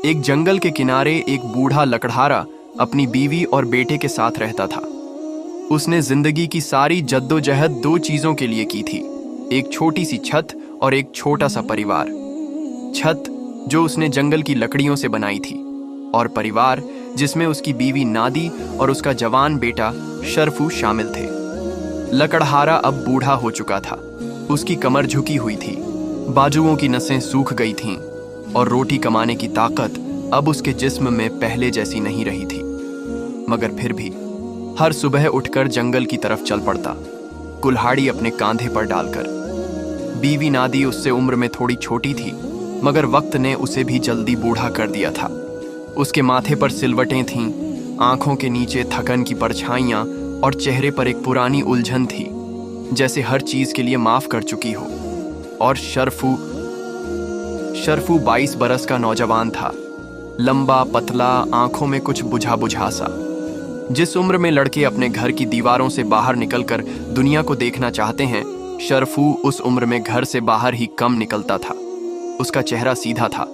एक जंगल के किनारे एक बूढ़ा लकड़हारा अपनी बीवी और बेटे के साथ रहता था। उसने जिंदगी की सारी जद्दोजहद दो चीजों के लिए की थी, एक छोटी सी छत और एक छोटा सा परिवार। छत जो उसने जंगल की लकड़ियों से बनाई थी, और परिवार जिसमें उसकी बीवी नादी और उसका जवान बेटा शरफू शामिल थे। लकड़हारा अब बूढ़ा हो चुका था। उसकी कमर झुकी हुई थी, बाजुओं की नसें सूख गई थीं और रोटी कमाने की ताकत अब उसके जिस्म में पहले जैसी नहीं रही थी। मगर फिर भी हर सुबह उठकर जंगल की तरफ चल पड़ता, कुल्हाड़ी अपने कांधे पर डालकर। बीवी नादी उससे उम्र में थोड़ी छोटी थी, मगर वक्त ने उसे भी जल्दी बूढ़ा कर दिया था। उसके माथे पर सिलवटें थीं, आंखों के नीचे थकन की परछाइयां और चेहरे पर एक पुरानी उलझन थी, जैसे हर चीज के लिए माफ कर चुकी हो। और शरफू 22 बरस का नौजवान था, लंबा पतला, आंखों में कुछ बुझा बुझा सा। जिस उम्र में लड़के अपने घर की दीवारों से बाहर निकलकर दुनिया को देखना चाहते हैं, शरफू उस उम्र में घर से बाहर ही कम निकलता था। उसका चेहरा सीधा था,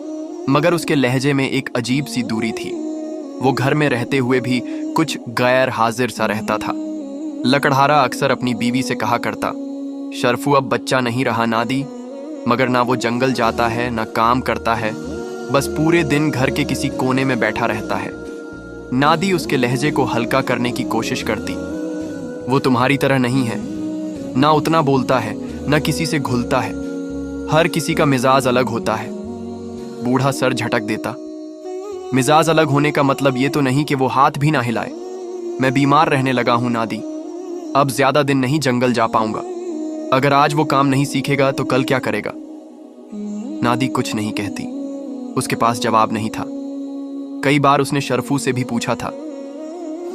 मगर उसके लहजे में एक अजीब सी दूरी थी। वो घर में रहते हुए भी कुछ गैर हाजिर सा रहता था। लकड़हारा अक्सर अपनी बीवी से कहा करता, शरफू अब बच्चा नहीं रहा नादी, मगर ना वो जंगल जाता है ना काम करता है, बस पूरे दिन घर के किसी कोने में बैठा रहता है। नादी उसके लहजे को हल्का करने की कोशिश करती। वो तुम्हारी तरह नहीं है, ना उतना बोलता है ना किसी से घुलता है। हर किसी का मिजाज अलग होता है। बूढ़ा सर झटक देता। मिजाज अलग होने का मतलब ये तो नहीं कि वो हाथ भी ना हिलाए। मैं बीमार रहने लगा हूं नादी, अब ज्यादा दिन नहीं जंगल जा पाऊंगा। अगर आज वो काम नहीं सीखेगा तो कल क्या करेगा? नादी कुछ नहीं कहती। उसके पास जवाब नहीं था। कई बार उसने शरफू से भी पूछा था,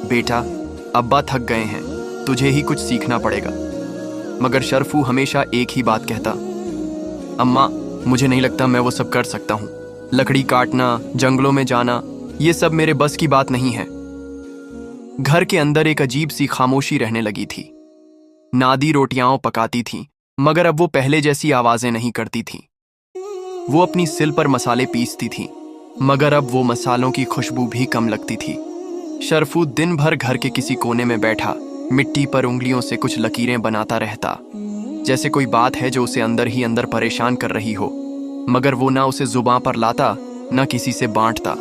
बेटा अब्बा थक गए हैं, तुझे ही कुछ सीखना पड़ेगा। मगर शरफू हमेशा एक ही बात कहता, अम्मा मुझे नहीं लगता मैं वो सब कर सकता हूं। लकड़ी काटना, जंगलों में जाना, ये सब मेरे बस की बात नहीं है। घर के अंदर एक अजीब सी खामोशी रहने लगी थी। नादी रोटियां पकाती थी, मगर अब वो पहले जैसी आवाजें नहीं करती थी। वो अपनी सिल पर मसाले पीसती थी, मगर अब वो मसालों की खुशबू भी कम लगती थी। शरफू दिन भर घर के किसी कोने में बैठा मिट्टी पर उंगलियों से कुछ लकीरें बनाता रहता, जैसे कोई बात है जो उसे अंदर ही अंदर परेशान कर रही हो, मगर वो ना उसे जुबां पर लाता ना किसी से बांटता।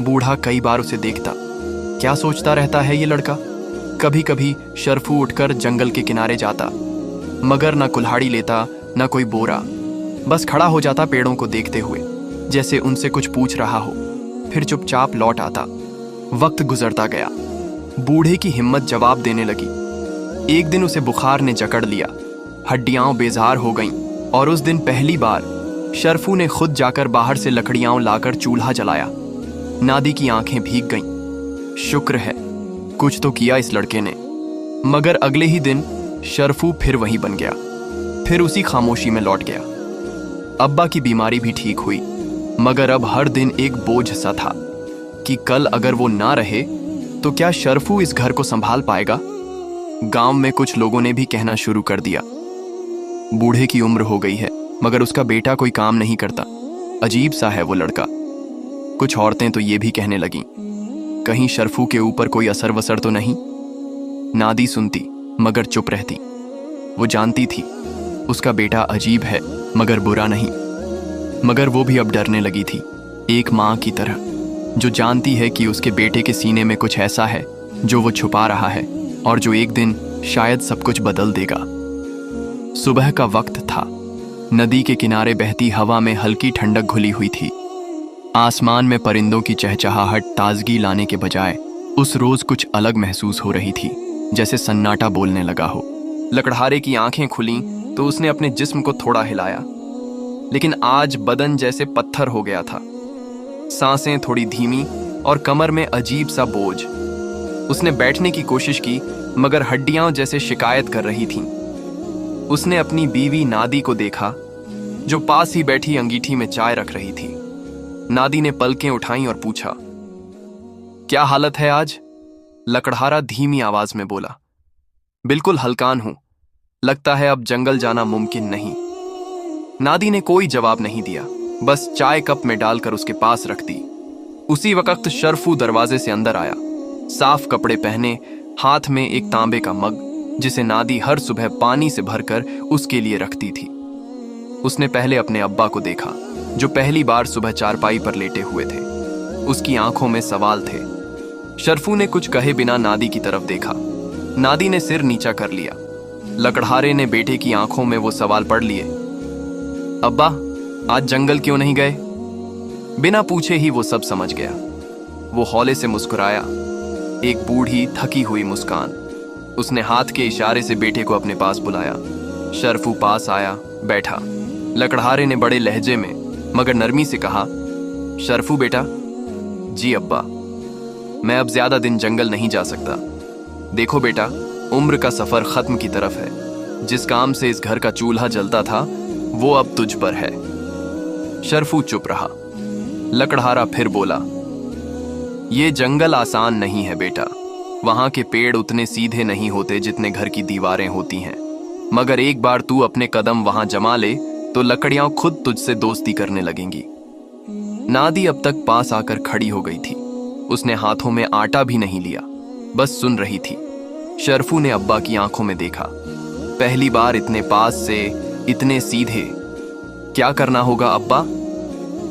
बूढ़ा कई बार उसे देखता, क्या सोचता रहता है ये लड़का। कभी कभी शरफू उठकर जंगल के किनारे जाता, मगर ना कुल्हाड़ी लेता ना कोई बोरा, बस खड़ा हो जाता पेड़ों को देखते हुए, जैसे उनसे कुछ पूछ रहा हो, फिर चुपचाप लौट आता। वक्त गुजरता गया, बूढ़े की हिम्मत जवाब देने लगी। एक दिन उसे बुखार ने जकड़ लिया, हड्डियां बेजार हो गईं, और उस दिन पहली बार शरफू ने खुद जाकर बाहर से लकड़ियां लाकर चूल्हा जलाया। नादी की आंखें भीग गईं। शुक्र है कुछ तो किया इस लड़के ने। मगर अगले ही दिन शरफू फिर वहीं बन गया, फिर उसी खामोशी में लौट गया। अब्बा की बीमारी भी ठीक हुई, मगर अब हर दिन एक बोझ सा था कि कल अगर वो ना रहे तो क्या शरफू इस घर को संभाल पाएगा। गांव में कुछ लोगों ने भी कहना शुरू कर दिया, बूढ़े की उम्र हो गई है, मगर उसका बेटा कोई काम नहीं करता, अजीब सा है वो लड़का। कुछ औरतें तो ये भी कहने लगीं, कहीं शरफू के ऊपर कोई असर वसर तो नहीं। नादी सुनती मगर चुप रहती। वो जानती थी उसका बेटा अजीब है, मगर बुरा नहीं। मगर वो भी अब डरने लगी थी, एक माँ की तरह, जो जानती है कि उसके बेटे के सीने में कुछ ऐसा है जो वो छुपा रहा है, और जो एक दिन शायद सब कुछ बदल देगा। सुबह का वक्त था। नदी के किनारे बहती हवा में हल्की ठंडक घुली हुई थी। आसमान में परिंदों की चहचहाहट ताजगी लाने के बजाय उस रोज कुछ अलग महसूस हो रही थी, जैसे सन्नाटा बोलने लगा हो। लकड़हारे की आंखें खुलीं तो उसने अपने जिस्म को थोड़ा हिलाया, लेकिन आज बदन जैसे पत्थर हो गया था। सांसें थोड़ी धीमी और कमर में अजीब सा बोझ। उसने बैठने की कोशिश की, मगर हड्डियां जैसे शिकायत कर रही थीं। उसने अपनी बीवी नादी को देखा, जो पास ही बैठी अंगीठी में चाय रख रही थी। नादी ने पलकें उठाईं और पूछा, क्या हालत है आज? लकड़हारा धीमी आवाज में बोला, बिल्कुल हल्कान हूं, लगता है अब जंगल जाना मुमकिन नहीं। नादी ने कोई जवाब नहीं दिया, बस चाय कप में डालकर उसके पास रख दी। उसी वक्त शर्फू दरवाजे से अंदर आया, साफ कपड़े पहने, हाथ में एक तांबे का मग जिसे नादी हर सुबह पानी से भरकर उसके लिए रखती थी। उसने पहले अपने अब्बा को देखा, जो पहली बार सुबह चारपाई पर लेटे हुए थे। उसकी आंखों में सवाल थे। शर्फू ने कुछ कहे बिना नादी की तरफ देखा। नादी ने सिर नीचा कर लिया। लकड़हारे ने बेटे की आंखों में वो सवाल पढ़ लिए। अब्बा, आज जंगल क्यों नहीं गए? बिना पूछे ही वो सब समझ गया। वो हौले से मुस्कुराया, एक बूढ़ी थकी हुई मुस्कान। उसने हाथ के इशारे से बेटे को अपने पास बुलाया। शर्फू पास आया, बैठा। लकड़हारे ने बड़े लहजे में मगर नरमी से कहा, शर्फू बेटा। जी अब्बा, मैं अब ज्यादा दिन जंगल नहीं जा सकता। देखो बेटा, उम्र का सफर खत्म की तरफ है। जिस काम से इस घर का चूल्हा जलता था वो अब तुझ पर है। शर्फू चुप रहा। लकड़हारा फिर बोला, ये जंगल आसान नहीं है बेटा। वहां के पेड़ उतने सीधे नहीं होते जितने घर की दीवारें होती हैं। मगर एक बार तू अपने कदम वहां जमा ले तो लकड़ियां खुद तुझसे दोस्ती करने लगेंगी। नादी अब तक पास आकर खड़ी हो गई थी। उसने हाथों में आटा भी नहीं लिया, बस सुन रही थी। शर्फू ने अब्बा की आंखों में देखा। पहली बार इतने पास से, इतने सीधे। क्या करना होगा अब्बा?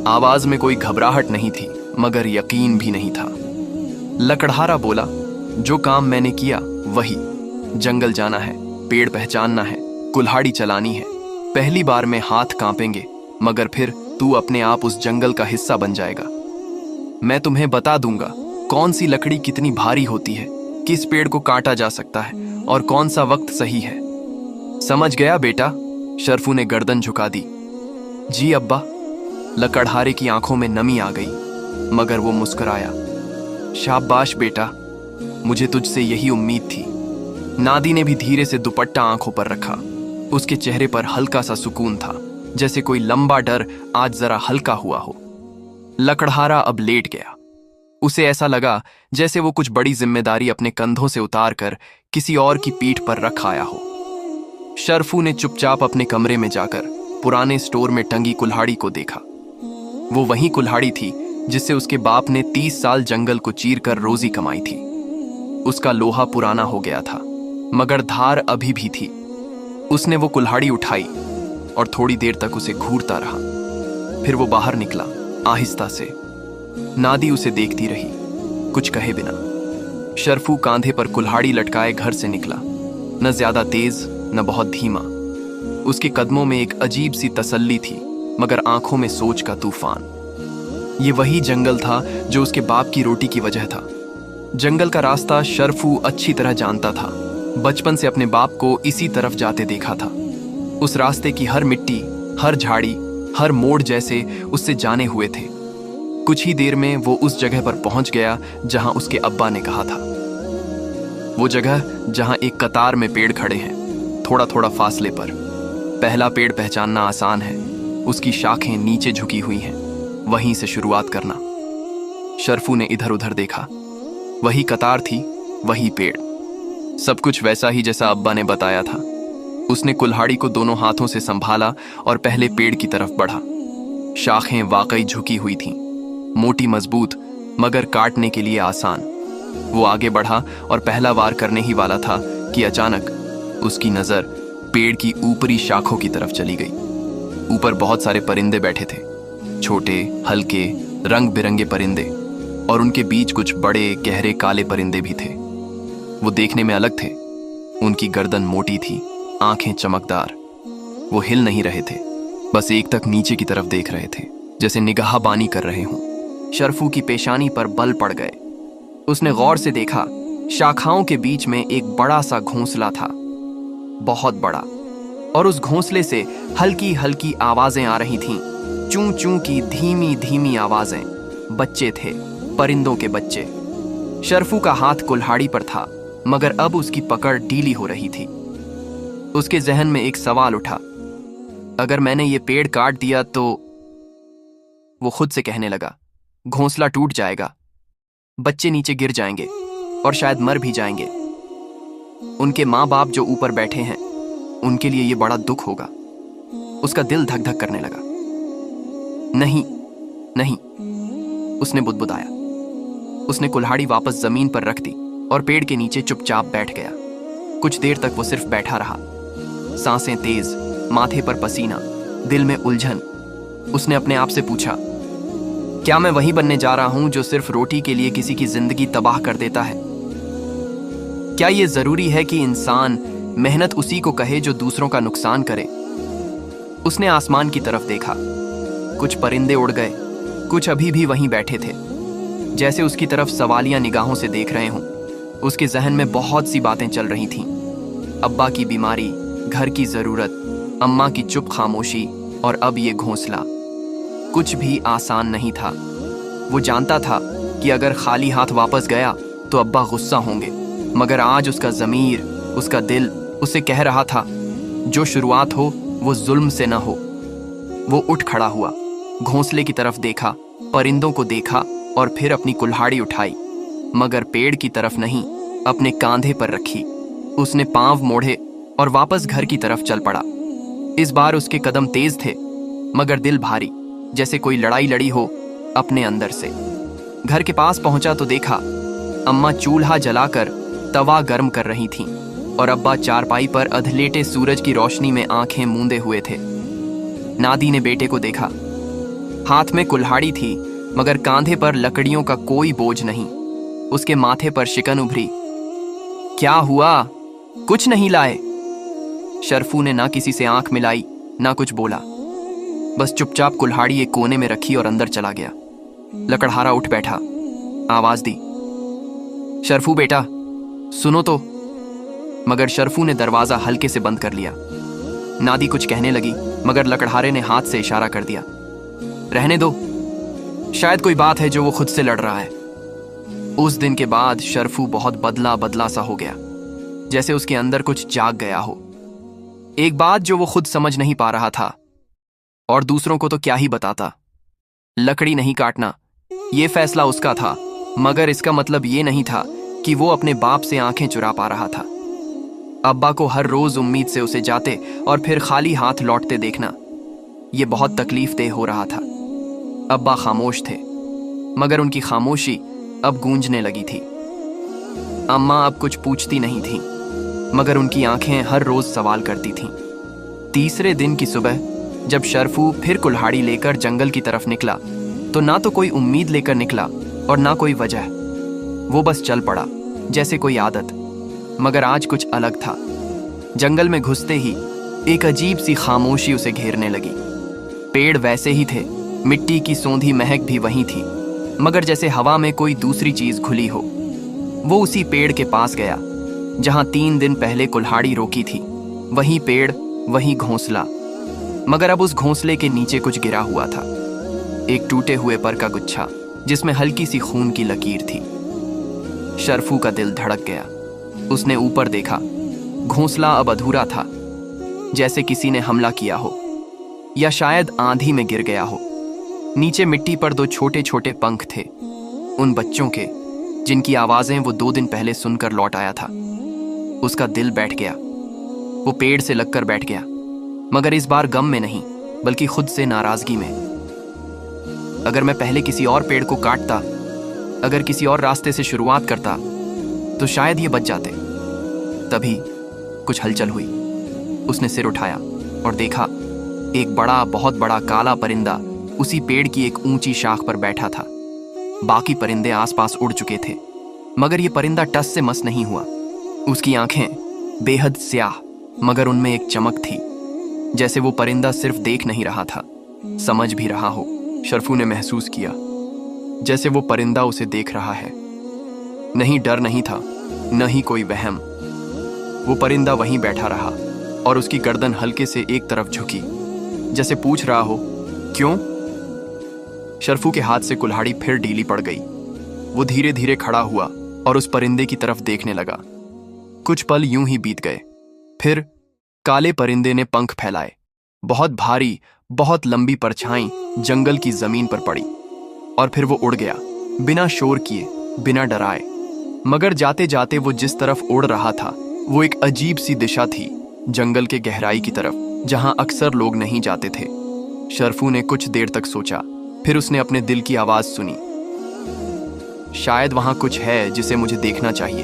आवाज में कोई घबराहट नहीं थी मगर यकीन भी नहीं था। लकड़हारा बोला, जो काम मैंने किया वही। जंगल जाना है, पेड़ पहचानना है, कुल्हाड़ी चलानी है। पहली बार में हाथ कांपेंगे मगर फिर तू अपने आप उस जंगल का हिस्सा बन जाएगा। मैं तुम्हें बता दूंगा कौन सी लकड़ी कितनी भारी होती है, किस पेड़ को काटा जा सकता है और कौन सा वक्त सही है। समझ गया बेटा? शर्फू ने गर्दन झुका दी। जी अब्बा। लकड़हारे की आंखों में नमी आ गई मगर वो मुस्कुराया। शाबाश बेटा, मुझे तुझसे यही उम्मीद थी। नादी ने भी धीरे से दुपट्टा आंखों पर रखा। उसके चेहरे पर हल्का सा सुकून था, जैसे कोई लंबा डर आज जरा हल्का हुआ हो। लकड़हारा अब लेट गया। उसे ऐसा लगा जैसे वो कुछ बड़ी जिम्मेदारी अपने कंधों से उतार कर किसी और की पीठ पर रख आया हो। शर्फू ने चुपचाप अपने कमरे में जाकर पुराने स्टोर में टंगी कुल्हाड़ी को देखा। वो वही कुल्हाड़ी थी जिससे उसके बाप ने 30 साल जंगल को चीर कर रोजी कमाई थी। उसका लोहा पुराना हो गया था मगर धार अभी भी थी। उसने वो कुल्हाड़ी उठाई और थोड़ी देर तक उसे घूरता रहा। फिर वो बाहर निकला आहिस्ता से। नादी उसे देखती रही, कुछ कहे बिना। शर्फू कांधे पर कुल्हाड़ी लटकाए घर से निकला, न ज्यादा तेज न बहुत धीमा। उसके कदमों में एक अजीब सी तसल्ली थी मगर आंखों में सोच का तूफान। ये वही जंगल था जो उसके बाप की रोटी की वजह था। जंगल का रास्ता शर्फू अच्छी तरह जानता था। बचपन से अपने बाप को इसी तरफ जाते देखा था। उस रास्ते की हर मिट्टी, हर झाड़ी, हर मोड़ जैसे उससे जाने हुए थे। कुछ ही देर में वो उस जगह पर पहुंच गया जहां उसके अब्बा ने कहा था। वो जगह जहां एक कतार में पेड़ खड़े हैं, थोड़ा थोड़ा फासले पर। पहला पेड़ पहचानना आसान है, उसकी शाखें नीचे झुकी हुई हैं, वहीं से शुरुआत करना। शर्फू ने इधर उधर देखा। वही कतार थी, वही पेड़, सब कुछ वैसा ही जैसा अब्बा ने बताया था। उसने कुल्हाड़ी को दोनों हाथों से संभाला और पहले पेड़ की तरफ बढ़ा। शाखें वाकई झुकी हुई थीं, मोटी मजबूत मगर काटने के लिए आसान। वो आगे बढ़ा और पहला वार करने ही वाला था कि अचानक उसकी नजर पेड़ की ऊपरी शाखों की तरफ चली गई। ऊपर बहुत सारे परिंदे बैठे थे, छोटे, हल्के, रंग बिरंगे परिंदे, और उनके बीच कुछ बड़े गहरे काले परिंदे भी थे। वो देखने में अलग थे। उनकी गर्दन मोटी थी, आंखें चमकदार। वो हिल नहीं रहे थे, बस एक तक नीचे की तरफ देख रहे थे, जैसे निगाहबानी कर रहे हों। शर्फू की पेशानी पर बल पड़ गए। उसने गौर से देखा, शाखाओं के बीच में एक बड़ा सा घोंसला था, बहुत बड़ा, और उस घोंसले से हल्की हल्की आवाजें आ रही थीं, चूं चूं की धीमी धीमी आवाजें। बच्चे थे, परिंदों के बच्चे। शर्फू का हाथ कुल्हाड़ी पर था मगर अब उसकी पकड़ ढीली हो रही थी। उसके जहन में एक सवाल उठा, अगर मैंने ये पेड़ काट दिया तो? वो खुद से कहने लगा, घोंसला टूट जाएगा, बच्चे नीचे गिर जाएंगे और शायद मर भी जाएंगे। उनके माँ बाप जो ऊपर बैठे हैं, उनके लिए ये बड़ा दुख होगा। उसका दिल धक धक करने लगा। नहीं नहीं, उसने बुदबुदाया। उसने कुल्हाड़ी वापस जमीन पर रख दी और पेड़ के नीचे चुपचाप बैठ गया। कुछ देर तक वो सिर्फ बैठा रहा, सांसें तेज, माथे पर पसीना, दिल में उलझन। उसने अपने आप से पूछा, क्या मैं वही बनने जा रहा हूं जो सिर्फ रोटी के लिए किसी की जिंदगी तबाह कर देता है? क्या ये जरूरी है कि इंसान मेहनत उसी को कहे जो दूसरों का नुकसान करे? उसने आसमान की तरफ देखा। कुछ परिंदे उड़ गए, कुछ अभी भी वहीं बैठे थे, जैसे उसकी तरफ सवालिया निगाहों से देख रहे हों। उसके जहन में बहुत सी बातें चल रही थीं। अब्बा की बीमारी, घर की जरूरत, अम्मा की चुप खामोशी और अब ये घोंसला। कुछ भी आसान नहीं था। वो जानता था कि अगर खाली हाथ वापस गया तो अब्बा गुस्सा होंगे, मगर आज उसका ज़मीर, उसका दिल उसे कह रहा था, जो शुरुआत हो वो जुल्म से न हो। वो उठ खड़ा हुआ, घोंसले की तरफ देखा, परिंदों को देखा और फिर अपनी कुल्हाड़ी उठाई, मगर पेड़ की तरफ नहीं, अपने कांधे पर रखी। उसने पांव मोड़े और वापस घर की तरफ चल पड़ा। इस बार उसके कदम तेज थे, मगर दिल भारी, जैसे कोई लड़ाई लड़ी हो अपने अंदर से। घर के पास पहुंचा तो देखा अम्मा चूल्हा जलाकर तवा गर्म कर रही थीं और अब्बा चारपाई पर अधलेटे सूरज की रोशनी में आंखें मूंदे हुए थे। नादी ने बेटे को देखा। हाथ में कुल्हाड़ी थी, मगर कांधे पर लकड़ियों का कोई बोझ नहीं। उसके माथे पर शिकन उभरी। क्या हुआ? कुछ नहीं लाए? शरफू ने ना किसी से आंख मिलाई, ना कुछ बोला, बस चुपचाप कुल्हाड़ी एक कोने में रखी और अंदर चला गया। लकड़हारा उठ बैठा, आवाज दी, शरफू बेटा सुनो तो। मगर शरफू ने दरवाजा हल्के से बंद कर लिया। नादी कुछ कहने लगी, मगर लकड़हारे ने हाथ से इशारा कर दिया, रहने दो, शायद कोई बात है जो वो खुद से लड़ रहा है। उस दिन के बाद शरफू बहुत बदला बदला सा हो गया, जैसे उसके अंदर कुछ जाग गया हो। एक बात जो वो खुद समझ नहीं पा रहा था, और दूसरों को तो क्या ही बताता। लकड़ी नहीं काटना, ये फैसला उसका था, मगर इसका मतलब ये नहीं था कि वो अपने बाप से आंखें चुरा पा रहा था। अब्बा को हर रोज उम्मीद से उसे जाते और फिर खाली हाथ लौटते देखना, ये बहुत तकलीफदेह हो रहा था। अब्बा खामोश थे, मगर उनकी खामोशी अब गूंजने लगी थी। अम्मा अब कुछ पूछती नहीं थी, मगर उनकी आंखें हर रोज सवाल करती थीं। तीसरे दिन की सुबह जब शरफू फिर कुल्हाड़ी लेकर जंगल की तरफ निकला, तो ना तो कोई उम्मीद लेकर निकला और ना कोई वजह। वो बस चल पड़ा, जैसे कोई आदत, मगर आज कुछ अलग था। जंगल में घुसते ही एक अजीब सी खामोशी उसे घेरने लगी। पेड़ वैसे ही थे, मिट्टी की सौंधी महक भी वहीं थी, मगर जैसे हवा में कोई दूसरी चीज घुली हो। वो उसी पेड़ के पास गया जहां 3 दिन पहले कुल्हाड़ी रोकी थी। वही पेड़, वही घोंसला, मगर अब उस घोंसले के नीचे कुछ गिरा हुआ था, एक टूटे हुए पर का गुच्छा जिसमें हल्की सी खून की लकीर थी। शरफू का दिल धड़क गया। उसने ऊपर देखा, घोंसला अब अधूरा था, जैसे किसी ने हमला किया हो या शायद आंधी में गिर गया हो। नीचे मिट्टी पर 2 छोटे छोटे पंख थे, उन बच्चों के जिनकी आवाजें वो 2 दिन पहले सुनकर लौट आया था। उसका दिल बैठ गया। वो पेड़ से लगकर बैठ गया, मगर इस बार गम में नहीं, बल्कि खुद से नाराजगी में। अगर मैं पहले किसी और पेड़ को काटता, अगर किसी और रास्ते से शुरुआत करता, तो शायद ये बच जाते। तभी कुछ हलचल हुई। उसने सिर उठाया और देखा, एक बड़ा, बहुत बड़ा काला परिंदा उसी पेड़ की एक ऊंची शाख पर बैठा था। बाकी परिंदे आसपास उड़ चुके थे, मगर ये परिंदा टस से मस नहीं हुआ। उसकी आंखें बेहद स्याह, मगर उनमें एक चमक थी, जैसे वो परिंदा सिर्फ देख नहीं रहा था, समझ भी रहा हो। शरफू ने महसूस किया जैसे वो परिंदा उसे देख रहा है। नहीं डर नहीं था, न ही कोई वहम। वो परिंदा वहीं बैठा रहा और उसकी गर्दन हल्के से एक तरफ झुकी, जैसे पूछ रहा हो, क्यों? शरफू के हाथ से कुल्हाड़ी फिर ढीली पड़ गई। वो धीरे धीरे खड़ा हुआ और उस परिंदे की तरफ देखने लगा। कुछ पल यूं ही बीत गए। फिर काले परिंदे ने पंख फैलाए। बहुत भारी, बहुत लंबी परछाई जंगल की जमीन पर पड़ी और फिर वो उड़ गया, बिना शोर किए, बिना डराए। मगर जाते जाते वो जिस तरफ उड़ रहा था, वो एक अजीब सी दिशा थी, जंगल के गहराई की तरफ, जहां अक्सर लोग नहीं जाते थे। शरफू ने कुछ देर तक सोचा, फिर उसने अपने दिल की आवाज सुनी। शायद वहां कुछ है जिसे मुझे देखना चाहिए।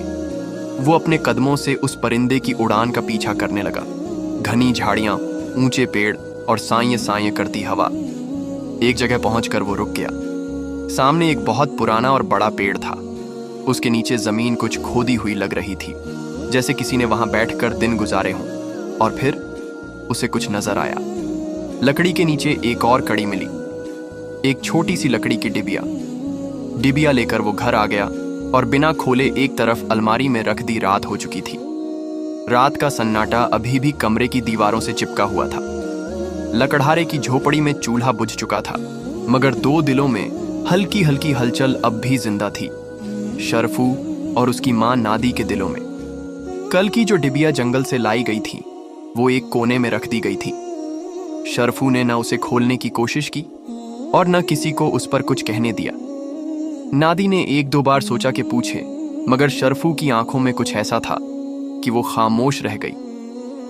वो अपने कदमों से उस परिंदे की उड़ान का पीछा करने लगा। घनी झाड़ियां, ऊंचे पेड़ और साइये साइये करती हवा। एक जगह पहुंचकर वो रुक गया। सामने एक बहुत पुराना और बड़ा पेड़ था। उसके नीचे जमीन कुछ खोदी हुई लग रही थी, जैसे किसी ने वहां बैठकर दिन गुजारे हों। और फिर उसे कुछ नजर आया। लकड़ी के नीचे एक और कड़ी मिली, एक छोटी सी लकड़ी की डिबिया। डिबिया लेकर वो घर आ गया और बिना खोले एक तरफ अलमारी में रख दी। रात हो चुकी थी। रात का सन्नाटा अभी भी कमरे की दीवारों से चिपका हुआ था। लकड़हारे की झोपड़ी में चूल्हा बुझ चुका था, मगर दो दिलों में हल्की हल्की हलचल अब भी जिंदा थी, शरफू और उसकी मां नादी के दिलों में। कल की जो डिबिया जंगल से लाई गई थी, वो एक कोने में रख दी गई थी। शरफू ने न उसे खोलने की कोशिश की और न किसी को उस पर कुछ कहने दिया। नादी ने एक दो बार सोचा कि पूछे, मगर शरफू की आंखों में कुछ ऐसा था कि वो खामोश रह गई,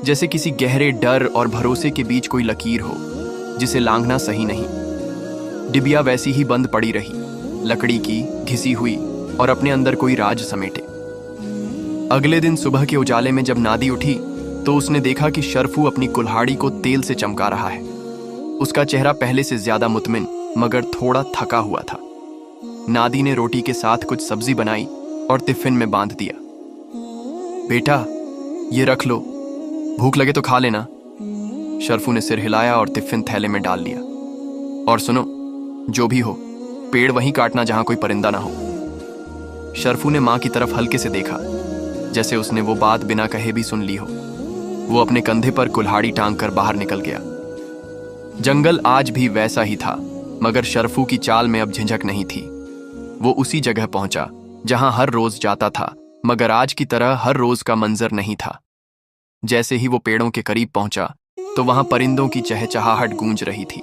जैसे किसी गहरे डर और भरोसे के बीच कोई लकीर हो जिसे लांघना सही नहीं। डिबिया वैसी ही बंद पड़ी रही, लकड़ी की, घिसी हुई और अपने अंदर कोई राज समेटे। अगले दिन सुबह के उजाले में जब नादी उठी तो उसने देखा कि शरफू अपनी कुल्हाड़ी को तेल से चमका रहा है। उसका चेहरा पहले से ज्यादा मुतमिन मगर थोड़ा थका हुआ था। नादी ने रोटी के साथ कुछ सब्जी बनाई और टिफिन में बांध दिया। बेटा, ये रख लो, भूख लगे तो खा लेना। शरफू ने सिर हिलाया और टिफिन थैले में डाल लिया। और सुनो, जो भी हो, पेड़ वहीं काटना जहां कोई परिंदा ना हो। शरफू ने मां की तरफ हल्के से देखा, जैसे उसने वो बात बिना कहे भी सुन ली हो। वो अपने कंधे पर कुल्हाड़ी टांग कर बाहर निकल गया। जंगल आज भी वैसा ही था, मगर शरफू की चाल में अब झिझक नहीं थी। वो उसी जगह पहुंचा जहां हर रोज जाता था, मगर आज की तरह हर रोज का मंजर नहीं था। जैसे ही वो पेड़ों के करीब पहुंचा तो वहां परिंदों की चहचहाहट गूंज रही थी।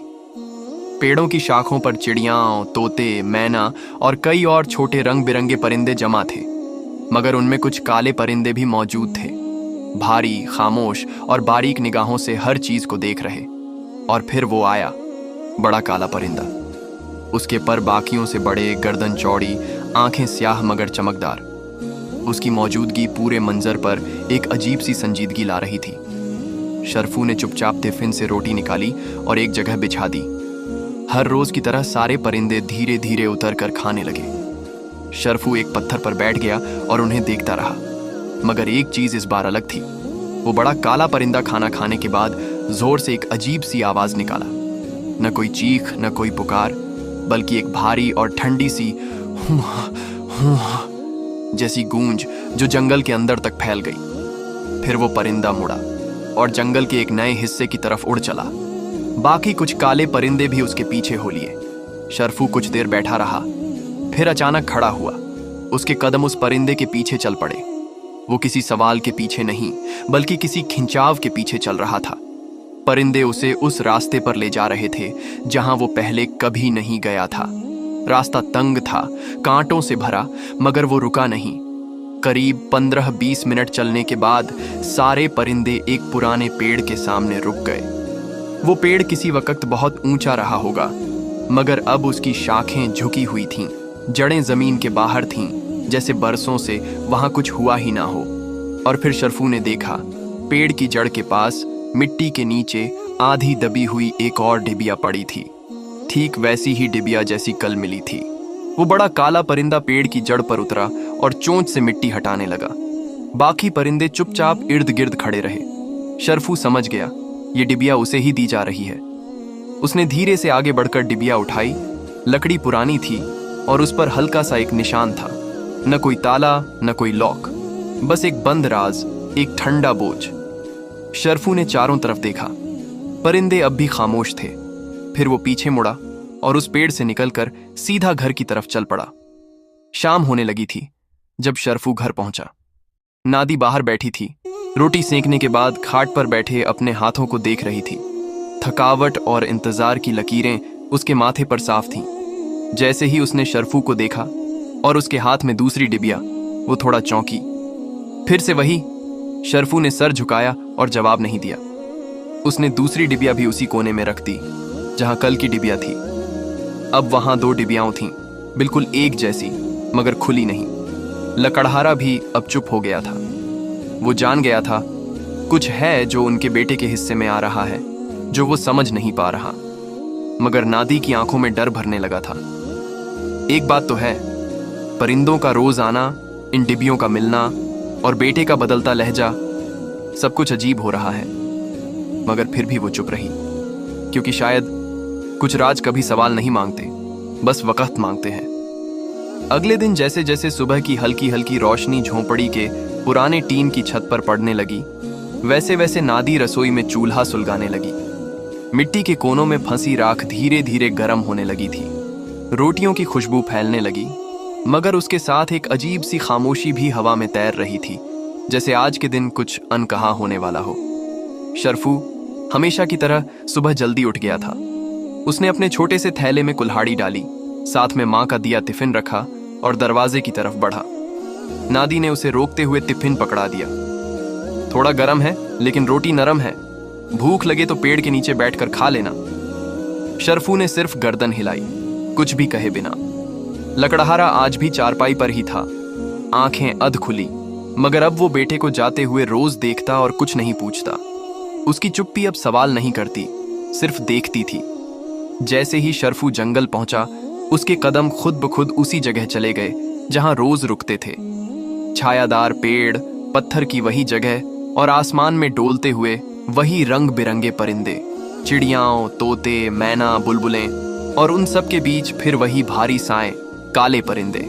पेड़ों की शाखों पर चिड़ियां, तोते, मैना और कई और छोटे रंग बिरंगे परिंदे जमा थे, मगर उनमें कुछ काले परिंदे भी मौजूद थे, भारी, खामोश और बारीक निगाहों से हर चीज को देख रहे। और फिर वो आया, बड़ा काला परिंदा। उसके पर बाकियों से बड़े, गर्दन चौड़ी, आंखें स्याह मगर चमकदार। उसकी मौजूदगी पूरे मंजर पर एक अजीब सी संजीदगी ला रही थी। शरफू ने चुपचाप टिफिन से रोटी निकाली और एक जगह बिछा दी। हर रोज की तरह सारे परिंदे धीरे धीरे उतर कर खाने लगे। शरफू एक पत्थर पर बैठ गया और उन्हें देखता रहा, मगर एक चीज इस बार अलग थी। वो बड़ा काला परिंदा खाना खाने के बाद जोर से एक अजीब सी आवाज निकाला। न कोई चीख, न कोई पुकार, बल्कि एक भारी और ठंडी सी जैसी गूंज जो जंगल के अंदर तक फैल गई। फिर वो परिंदा मुड़ा और जंगल के एक नए हिस्से की तरफ उड़ चला। बाकी कुछ काले परिंदे भी उसके पीछे हो लिए। शरफू कुछ देर बैठा रहा, फिर अचानक खड़ा हुआ। उसके कदम उस परिंदे के पीछे चल पड़े। वो किसी सवाल के पीछे नहीं, बल्कि किसी खिंचाव के पीछे चल रहा था। परिंदे उसे उस रास्ते पर ले जा रहे थे जहां वो पहले कभी नहीं गया था। रास्ता तंग था, कांटों से भरा, मगर वो रुका नहीं। करीब 15-20 मिनट चलने के बाद सारे परिंदे एक पुराने पेड़ के सामने रुक गए। वो पेड़ किसी वक्त बहुत ऊंचा रहा होगा, मगर अब उसकी शाखें झुकी हुई थीं, जड़ें जमीन के बाहर थीं, जैसे बरसों से वहां कुछ हुआ ही ना हो। और फिर शरफू ने देखा, पेड़ की जड़ के पास मिट्टी के नीचे आधी दबी हुई एक और डिबिया पड़ी थी, ठीक वैसी ही डिबिया जैसी कल मिली थी। वो बड़ा काला परिंदा पेड़ की जड़ पर उतरा और चोंच से मिट्टी हटाने लगा। बाकी परिंदे चुपचाप इर्द गिर्द खड़े रहे। शरफू समझ गया, ये डिबिया उसे ही दी जा रही है। उसने धीरे से आगे बढ़कर डिबिया उठाई। लकड़ी पुरानी थी और उस पर हल्का सा एक निशान था। न कोई ताला, न कोई लॉक, बस एक बंद राज, एक ठंडा बोझ। शरफू ने चारों तरफ देखा। परिंदे अब भी खामोश थे। फिर वो पीछे मुड़ा और उस पेड़ से निकलकर सीधा घर की तरफ चल पड़ा। शाम होने लगी थी जब शरफू घर पहुंचा। नादी बाहर बैठी थी, रोटी सेंकने के बाद खाट पर बैठे अपने हाथों को देख रही थी। थकावट और इंतजार की लकीरें उसके माथे पर साफ थीं। जैसे ही उसने शरफू को देखा और उसके हाथ में दूसरी डिबिया, वो थोड़ा चौंकी। फिर से वही। शरफू ने सर झुकाया और जवाब नहीं दिया। उसने दूसरी डिबिया भी उसी कोने में रख दी। जहां कल की डिबिया थी, अब वहां 2 डिबियाओं थीं, बिल्कुल एक जैसी, मगर खुली नहीं। लकड़हारा भी अब चुप हो गया था। वो जान गया था कुछ है जो उनके बेटे के हिस्से में आ रहा है, जो वो समझ नहीं पा रहा। मगर नादी की आंखों में डर भरने लगा था। एक बात तो है, परिंदों का रोज आना, इन डिबियों का मिलना और बेटे का बदलता लहजा, सब कुछ अजीब हो रहा है। मगर फिर भी वो चुप रही, क्योंकि शायद कुछ राज कभी सवाल नहीं मांगते, बस वक़्त मांगते हैं। अगले दिन जैसे जैसे सुबह की हल्की हल्की रोशनी झोंपड़ी के पुराने टीन की छत पर पड़ने लगी, वैसे वैसे नादी रसोई में चूल्हा सुलगाने लगी। मिट्टी के कोनों में फंसी राख धीरे धीरे गर्म होने लगी थी। रोटियों की खुशबू फैलने लगी, मगर उसके साथ एक अजीब सी खामोशी भी हवा में तैर रही थी, जैसे आज के दिन कुछ अनकहा होने वाला हो। शर्फू हमेशा की तरह सुबह जल्दी उठ गया था। उसने अपने छोटे से थैले में कुल्हाड़ी डाली, साथ में माँ का दिया टिफिन रखा और दरवाजे की तरफ बढ़ा। नादी ने उसे रोकते हुए टिफिन पकड़ा दिया। थोड़ा गर्म है, लेकिन रोटी नरम है, भूख लगे तो पेड़ के नीचे बैठकर खा लेना। शर्फू ने सिर्फ गर्दन हिलाई, कुछ भी कहे बिना। लकड़हारा आज भी चारपाई पर ही था, आंखें अध खुली, मगर अब वो बेटे को जाते हुए रोज देखता और कुछ नहीं पूछता। उसकी चुप्पी अब सवाल नहीं करती, सिर्फ देखती थी। जैसे ही शर्फू जंगल पहुंचा, उसके कदम खुद ब खुद उसी जगह चले गए जहां रोज रुकते थे। छायादार पेड़, पत्थर की वही जगह और आसमान में डोलते हुए वही रंग बिरंगे परिंदे, चिड़ियाओं, तोते, मैना, बुलबुलें, और उन सब के बीच फिर वही भारी साएं, काले परिंदे।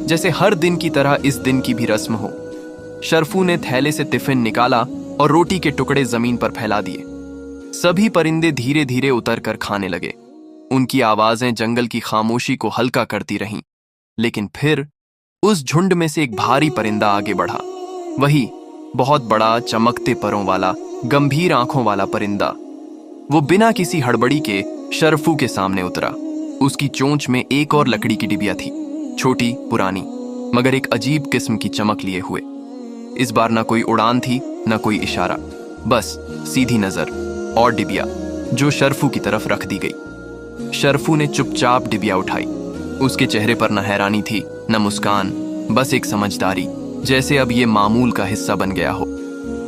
जैसे हर दिन की तरह इस दिन की भी रस्म हो। शर्फू ने थैले से टिफिन निकाला और रोटी के टुकड़े जमीन पर फैला दिए। सभी परिंदे धीरे धीरे उतर कर खाने लगे। उनकी आवाजें जंगल की खामोशी को हल्का करती रहीं। लेकिन फिर उस झुंड में से एक भारी परिंदा आगे बढ़ा। वही बहुत बड़ा, चमकते परों वाला, गंभीर आंखों वाला परिंदा। वो बिना किसी हड़बड़ी के शर्फू के सामने उतरा। उसकी चोंच में एक और लकड़ी की डिबिया थी, छोटी, पुरानी, मगर एक अजीब किस्म की चमक लिए हुए। इस बार ना कोई उड़ान थी, ना कोई इशारा, बस सीधी नजर और डिबिया, जो शर्फू की तरफ रख दी गई। शर्फू ने चुपचाप डिबिया उठाई। उसके चेहरे पर न हैरानी थी, न मुस्कान, बस एक समझदारी, जैसे अब ये मामूल का हिस्सा बन गया हो।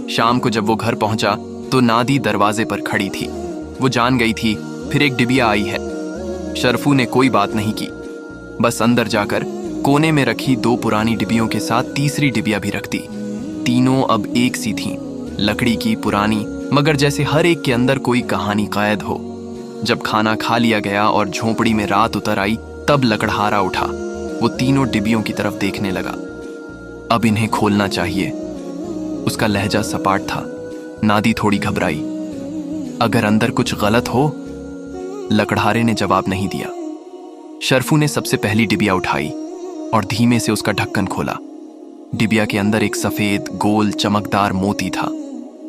शाम को जब वो घर पहुंचा तो नादी दरवाजे पर खड़ी थी। वो जान गई थी फिर एक डिबिया आई है। शर्फू ने कोई बात नहीं की, बस अंदर जाकर कोने में रखी 2 पुरानी डिबियों के साथ तीसरी डिबिया भी रख दी। तीनों अब एक सी थीं, लकड़ी की, पुरानी, मगर जैसे हर एक के अंदर कोई कहानी कैद हो। जब खाना खा लिया गया और झोंपड़ी में रात उतर आई, तब लकड़हारा उठा। वो तीनों डिबियों की तरफ देखने लगा। अब इन्हें खोलना चाहिए। उसका लहजा सपाट था। नादी थोड़ी घबराई। अगर अंदर कुछ गलत हो? लकड़हारे ने जवाब नहीं दिया। शर्फू ने सबसे पहली डिबिया उठाई और धीमे से उसका ढक्कन खोला। डिबिया के अंदर एक सफेद, गोल, चमकदार मोती था।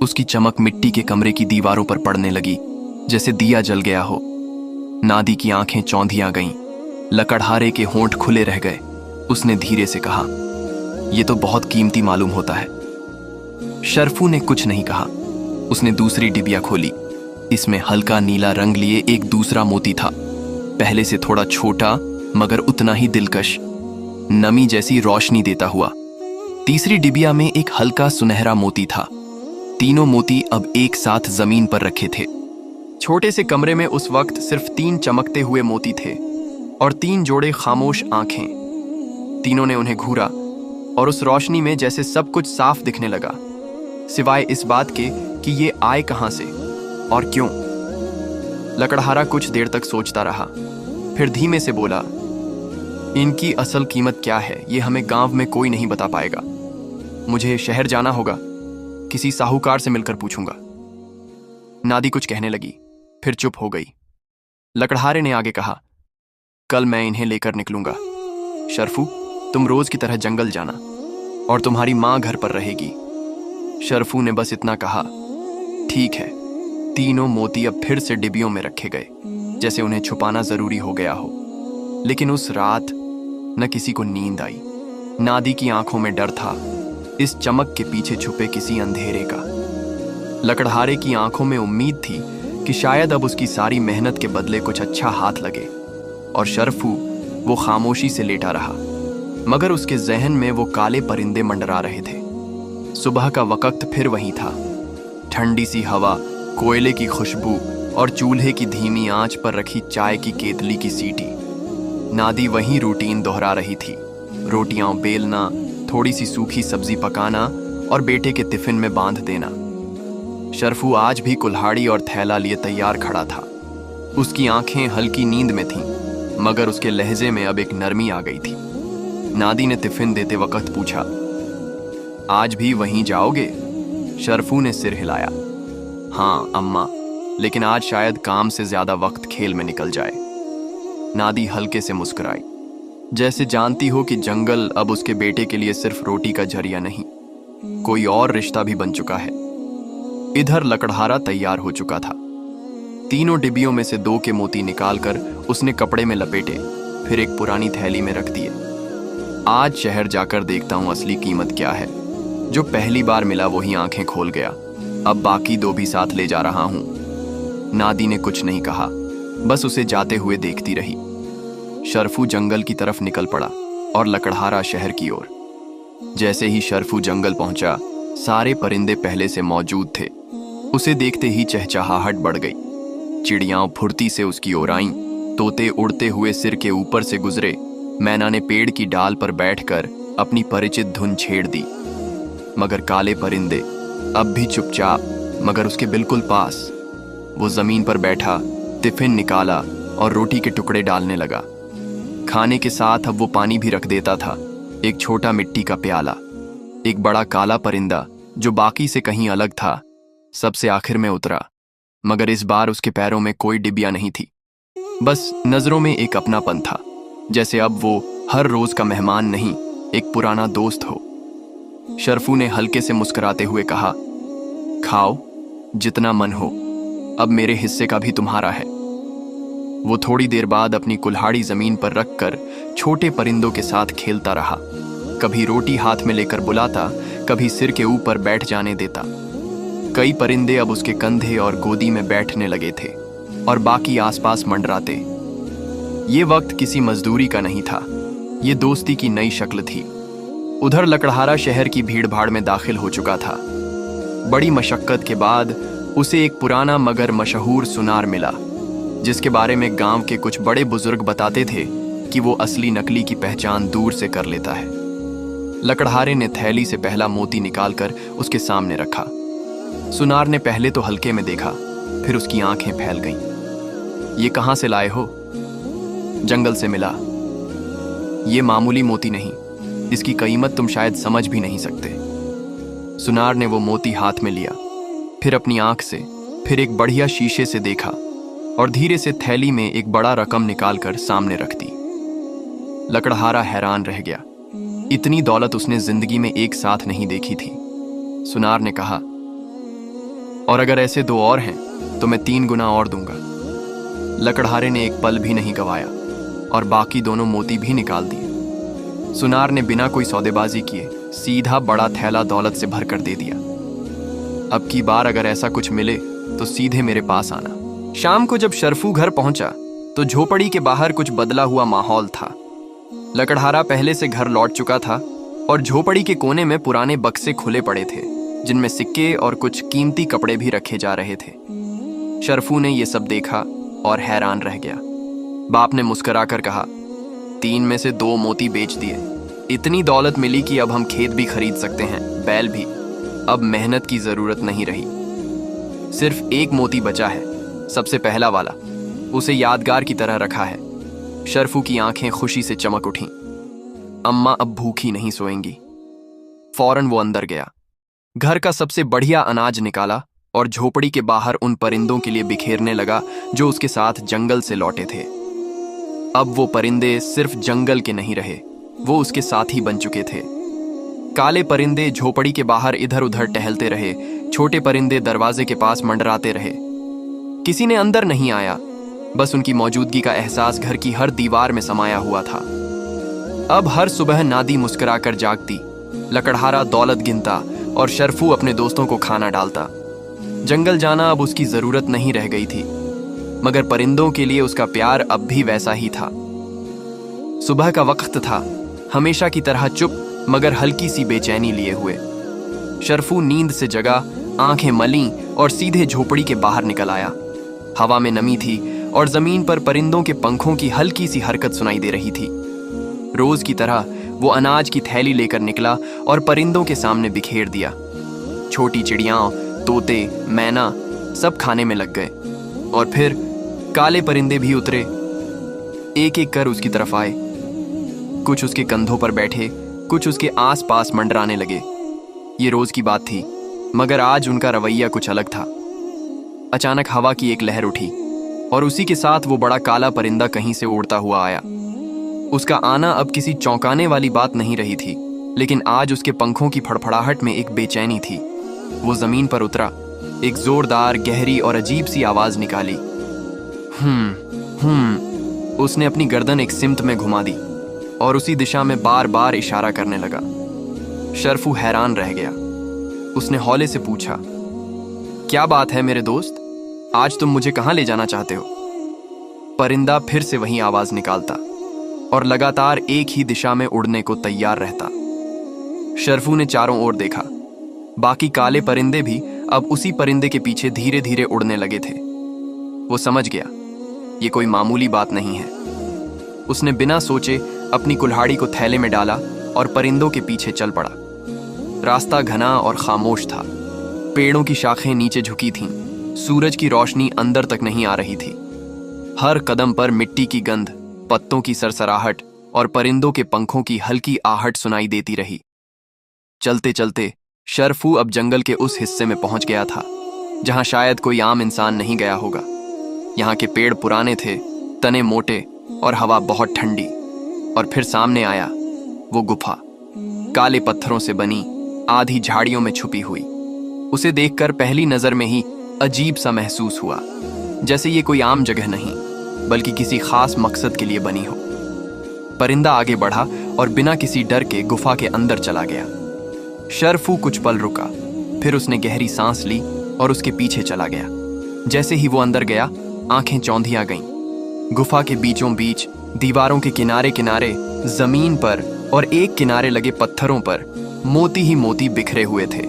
उसकी चमक मिट्टी के कमरे की दीवारों पर पड़ने लगी, जैसे दिया जल गया हो। नादी की आंखें चौंधिया गईं। लकड़हारे के होंठ खुले रह गए। उसने धीरे से कहा, यह तो बहुत कीमती मालूम होता है। शर्फू ने कुछ नहीं कहा। उसने दूसरी डिबिया खोली। इसमें हल्का नीला रंग लिए एक दूसरा मोती था, पहले से थोड़ा छोटा मगर उतना ही दिलकश, नमी जैसी रोशनी देता हुआ। तीसरी डिबिया में एक हल्का सुनहरा मोती था। तीनों मोती अब एक साथ जमीन पर रखे थे। छोटे से कमरे में उस वक्त सिर्फ 3 चमकते हुए मोती थे और 3 जोड़े खामोश आंखें। तीनों ने उन्हें घूरा और उस रोशनी में जैसे सब कुछ साफ दिखने लगा, सिवाय इस बात के कि ये आए कहां से और क्यों। लकड़हारा कुछ देर तक सोचता रहा, फिर धीमे से बोला, इनकी असल कीमत क्या है ये हमें गांव में कोई नहीं बता पाएगा। मुझे शहर जाना होगा, किसी साहूकार से मिलकर पूछूंगा। नादी कुछ कहने लगी, फिर चुप हो गई। लकड़हारे ने आगे कहा, कल मैं इन्हें लेकर निकलूंगा। शर्फू, तुम रोज की तरह जंगल जाना और तुम्हारी माँ घर पर रहेगी। शर्फू ने बस इतना कहा, ठीक है। तीनों मोती अब फिर से डिबियों में रखे गए, जैसे उन्हें छुपाना जरूरी हो गया हो। लेकिन उस रात न किसी को नींद आई। नादी की आंखों में डर था, इस चमक के पीछे छुपे किसी अंधेरे का। लकड़हारे की आंखों में उम्मीद थी कि शायद अब उसकी सारी मेहनत के बदले कुछ अच्छा हाथ लगे। और शरफू वो खामोशी से लेटा रहा, मगर उसके जहन में वो काले परिंदे मंडरा रहे थे। सुबह का वक्त फिर वही था, ठंडी सी हवा, कोयले की खुशबू और चूल्हे की धीमी आंच पर रखी चाय की केतली की सीटी। नादी वही रूटीन दोहरा रही थी, रोटियां बेलना, थोड़ी सी सूखी सब्जी पकाना और बेटे के टिफिन में बांध देना। शरफू आज भी कुल्हाड़ी और थैला लिए तैयार खड़ा था। उसकी आंखें हल्की नींद में थीं, मगर उसके लहजे में अब एक नरमी आ गई थी। नादी ने टिफिन देते वक्त पूछा, आज भी वहीं जाओगे? शरफू ने सिर हिलाया। हाँ अम्मा, लेकिन आज शायद काम से ज्यादा वक्त खेल में निकल जाए। नादी हल्के से मुस्कुराई, जैसे जानती हो कि जंगल अब उसके बेटे के लिए सिर्फ रोटी का जरिया नहीं, कोई और रिश्ता भी बन चुका है। इधर लकड़हारा तैयार हो चुका था। तीनों डिब्बियों में से 2 के मोती निकालकर उसने कपड़े में लपेटे, फिर एक पुरानी थैली में रख दिए। आज शहर जाकर देखता हूं असली कीमत क्या है। जो पहली बार मिला वही आंखें खोल गया। अब बाकी 2 भी साथ ले जा रहा हूं। नादी ने कुछ नहीं कहा, बस उसे जाते हुए देखती रही। शरफू जंगल की तरफ निकल पड़ा और लकड़हारा शहर की ओर। जैसे ही शरफू जंगल पहुंचा, सारे परिंदे पहले से मौजूद थे। उसे देखते ही चहचहाहट बढ़ गई। चिड़ियां फुर्ती से उसकी ओर आईं, तोते उड़ते हुए सिर के ऊपर से गुजरे, मैना ने पेड़ की डाल पर बैठकर अपनी परिचित धुन छेड़ दी। मगर काले परिंदे अब भी चुपचाप, मगर उसके बिल्कुल पास। वो जमीन पर बैठा, टिफिन निकाला और रोटी के टुकड़े डालने लगा। खाने के साथ अब वो पानी भी रख देता था, एक छोटा मिट्टी का प्याला। एक बड़ा काला परिंदा जो बाकी से कहीं अलग था, सबसे आखिर में उतरा, मगर इस बार उसके पैरों में कोई डिबिया नहीं थी। बस नजरों में एक अपनापन था, जैसे अब वो हर रोज का मेहमान नहीं, एक पुराना दोस्त हो। शरफू ने हल्के से मुस्कुराते हुए कहा, खाओ जितना मन हो, अब मेरे हिस्से का भी तुम्हारा है। वो थोड़ी देर बाद अपनी कुल्हाड़ी जमीन पर रखकर छोटे परिंदों के साथ खेलता रहा। कभी रोटी हाथ में लेकर बुलाता, कभी सिर के ऊपर बैठ जाने देता। कई परिंदे अब उसके कंधे और गोदी में बैठने लगे थे और बाकी आसपास मंडराते। ये वक्त किसी मजदूरी का नहीं था, ये दोस्ती की नई शक्ल थी। उधर लकड़हारा शहर की भीड़-भाड़ में दाखिल हो चुका था। बड़ी मशक्कत के बाद उसे एक पुराना मगर मशहूर सुनार मिला, जिसके बारे में गांव के कुछ बड़े बुजुर्ग बताते थे कि वो असली नकली की पहचान दूर से कर लेता है। लकड़हारे ने थैली से पहला मोती निकालकर उसके सामने रखा। सुनार ने पहले तो हल्के में देखा, फिर उसकी आंखें फैल गईं। ये कहां से लाए हो? जंगल से मिला। ये मामूली मोती नहीं, इसकी कीमत तुम शायद समझ भी नहीं सकते। सुनार ने वो मोती हाथ में लिया, फिर अपनी आंख से, फिर एक बढ़िया शीशे से देखा और धीरे से थैली में एक बड़ा रकम निकालकर सामने रख दी। लकड़हारा हैरान रह गया। इतनी दौलत उसने जिंदगी में एक साथ नहीं देखी थी। सुनार ने कहा, और अगर ऐसे 2 और हैं तो मैं 3 गुना और दूंगा। लकड़हारे ने एक पल भी नहीं गवाया और बाकी दोनों मोती भी निकाल दिए। सुनार ने बिना कोई सौदेबाजी किए सीधा बड़ा थैला दौलत से भर कर दे दिया। अब की बार अगर ऐसा कुछ मिले तो सीधे मेरे पास आना। शाम को जब शरफू घर पहुंचा तो झोपड़ी के बाहर कुछ बदला हुआ माहौल था। लकड़हारा पहले से घर लौट चुका था और झोपड़ी के कोने में पुराने बक्से खुले पड़े थे, जिनमें सिक्के और कुछ कीमती कपड़े भी रखे जा रहे थे। शरफू ने यह सब देखा और हैरान रह गया। बाप ने मुस्कुराकर कहा, 3 में से 2 मोती बेच दिए। इतनी दौलत मिली कि अब हम खेत भी खरीद सकते हैं, बैल भी। अब मेहनत की जरूरत नहीं रही। सिर्फ एक मोती बचा है, सबसे पहला वाला। उसे यादगार की तरह रखा है। शरफू की आंखें खुशी से चमक उठीं। अम्मा अब भूखी नहीं सोएंगी। फौरन वो अंदर गया, घर का सबसे बढ़िया अनाज निकाला और झोपड़ी के बाहर उन परिंदों के लिए बिखेरने लगा जो उसके साथ जंगल से लौटे थे। अब वो परिंदे सिर्फ जंगल के नहीं रहे, वो उसके साथी बन चुके थे। काले परिंदे झोपड़ी के बाहर इधर उधर टहलते रहे, छोटे परिंदे दरवाजे के पास मंडराते रहे। किसी ने अंदर नहीं आया, बस उनकी मौजूदगी का एहसास घर की हर दीवार में समाया हुआ था। अब हर सुबह नादी मुस्कुराकर जागती, लकड़हारा दौलत गिनता और शरफू अपने दोस्तों को खाना डालता। जंगल जाना अब उसकी जरूरत नहीं रह गई थी, मगर परिंदों के लिए उसका प्यार अब भी वैसा ही था। सुबह का वक्त था, हमेशा की तरह चुप मगर हल्की सी बेचैनी लिए हुए। शर्फू नींद से जगा, आंखें मली और सीधे झोपड़ी के बाहर निकल आया। हवा में नमी थी और जमीन पर परिंदों के पंखों की हल्की सी हरकत सुनाई दे रही थी। रोज की तरह वो अनाज की थैली लेकर निकला और परिंदों के सामने बिखेर दिया। छोटी चिड़ियां, तोते, मैना सब खाने में लग गए और फिर काले परिंदे भी उतरे, एक एक कर उसकी तरफ आए। कुछ उसके कंधों पर बैठे, कुछ उसके आसपास मंडराने लगे। ये रोज की बात थी, मगर आज उनका रवैया कुछ अलग था। अचानक हवा की एक लहर उठी और उसी के साथ वो बड़ा काला परिंदा कहीं से उड़ता हुआ आया। उसका आना अब किसी चौंकाने वाली बात नहीं रही थी, लेकिन आज उसके पंखों की फड़फड़ाहट में एक बेचैनी थी। वो जमीन पर उतरा, एक जोरदार, गहरी और अजीब सी आवाज निकाली। उसने अपनी गर्दन एक सिमत में घुमा दी और उसी दिशा में बार बार इशारा करने लगा। शर्फू हैरान रह गया। उसने हौले से पूछा, क्या बात है मेरे दोस्त, आज तुम मुझे कहां ले जाना चाहते हो? परिंदा फिर से वही आवाज निकालता और लगातार एक ही दिशा में उड़ने को तैयार रहता। शर्फू ने चारों ओर देखा। बाकी काले परिंदे भी अब उसी परिंदे के पीछे धीरे धीरे उड़ने लगे थे। वो समझ गया, ये कोई मामूली बात नहीं है। उसने बिना सोचे अपनी कुल्हाड़ी को थैले में डाला और परिंदों के पीछे चल पड़ा। रास्ता घना और खामोश था। पेड़ों की शाखें नीचे झुकी थीं, सूरज की रोशनी अंदर तक नहीं आ रही थी। हर कदम पर मिट्टी की गंध, पत्तों की सरसराहट और परिंदों के पंखों की हल्की आहट सुनाई देती रही। चलते चलते शर्फू अब जंगल के उस हिस्से में पहुंच गया था जहां शायद कोई आम इंसान नहीं गया होगा। यहाँ के पेड़ पुराने थे, तने मोटे और हवा बहुत ठंडी। और फिर सामने आया वो गुफा, काले पत्थरों से बनी, आधी झाड़ियों में छुपी हुई। उसे देखकर पहली नजर में ही अजीब सा महसूस हुआ, जैसे ये कोई आम जगह नहीं बल्कि किसी खास मकसद के लिए बनी हो। परिंदा आगे बढ़ा और बिना किसी डर के गुफा के अंदर चला गया। शर्फू कुछ पल रुका, फिर उसने गहरी सांस ली और उसके पीछे चला गया। जैसे ही वो अंदर गया, आंखें चौंधिया गईं। गुफा के बीचों बीच, दीवारों के किनारे किनारे, जमीन पर और एक किनारे लगे पत्थरों पर मोती ही मोती बिखरे हुए थे।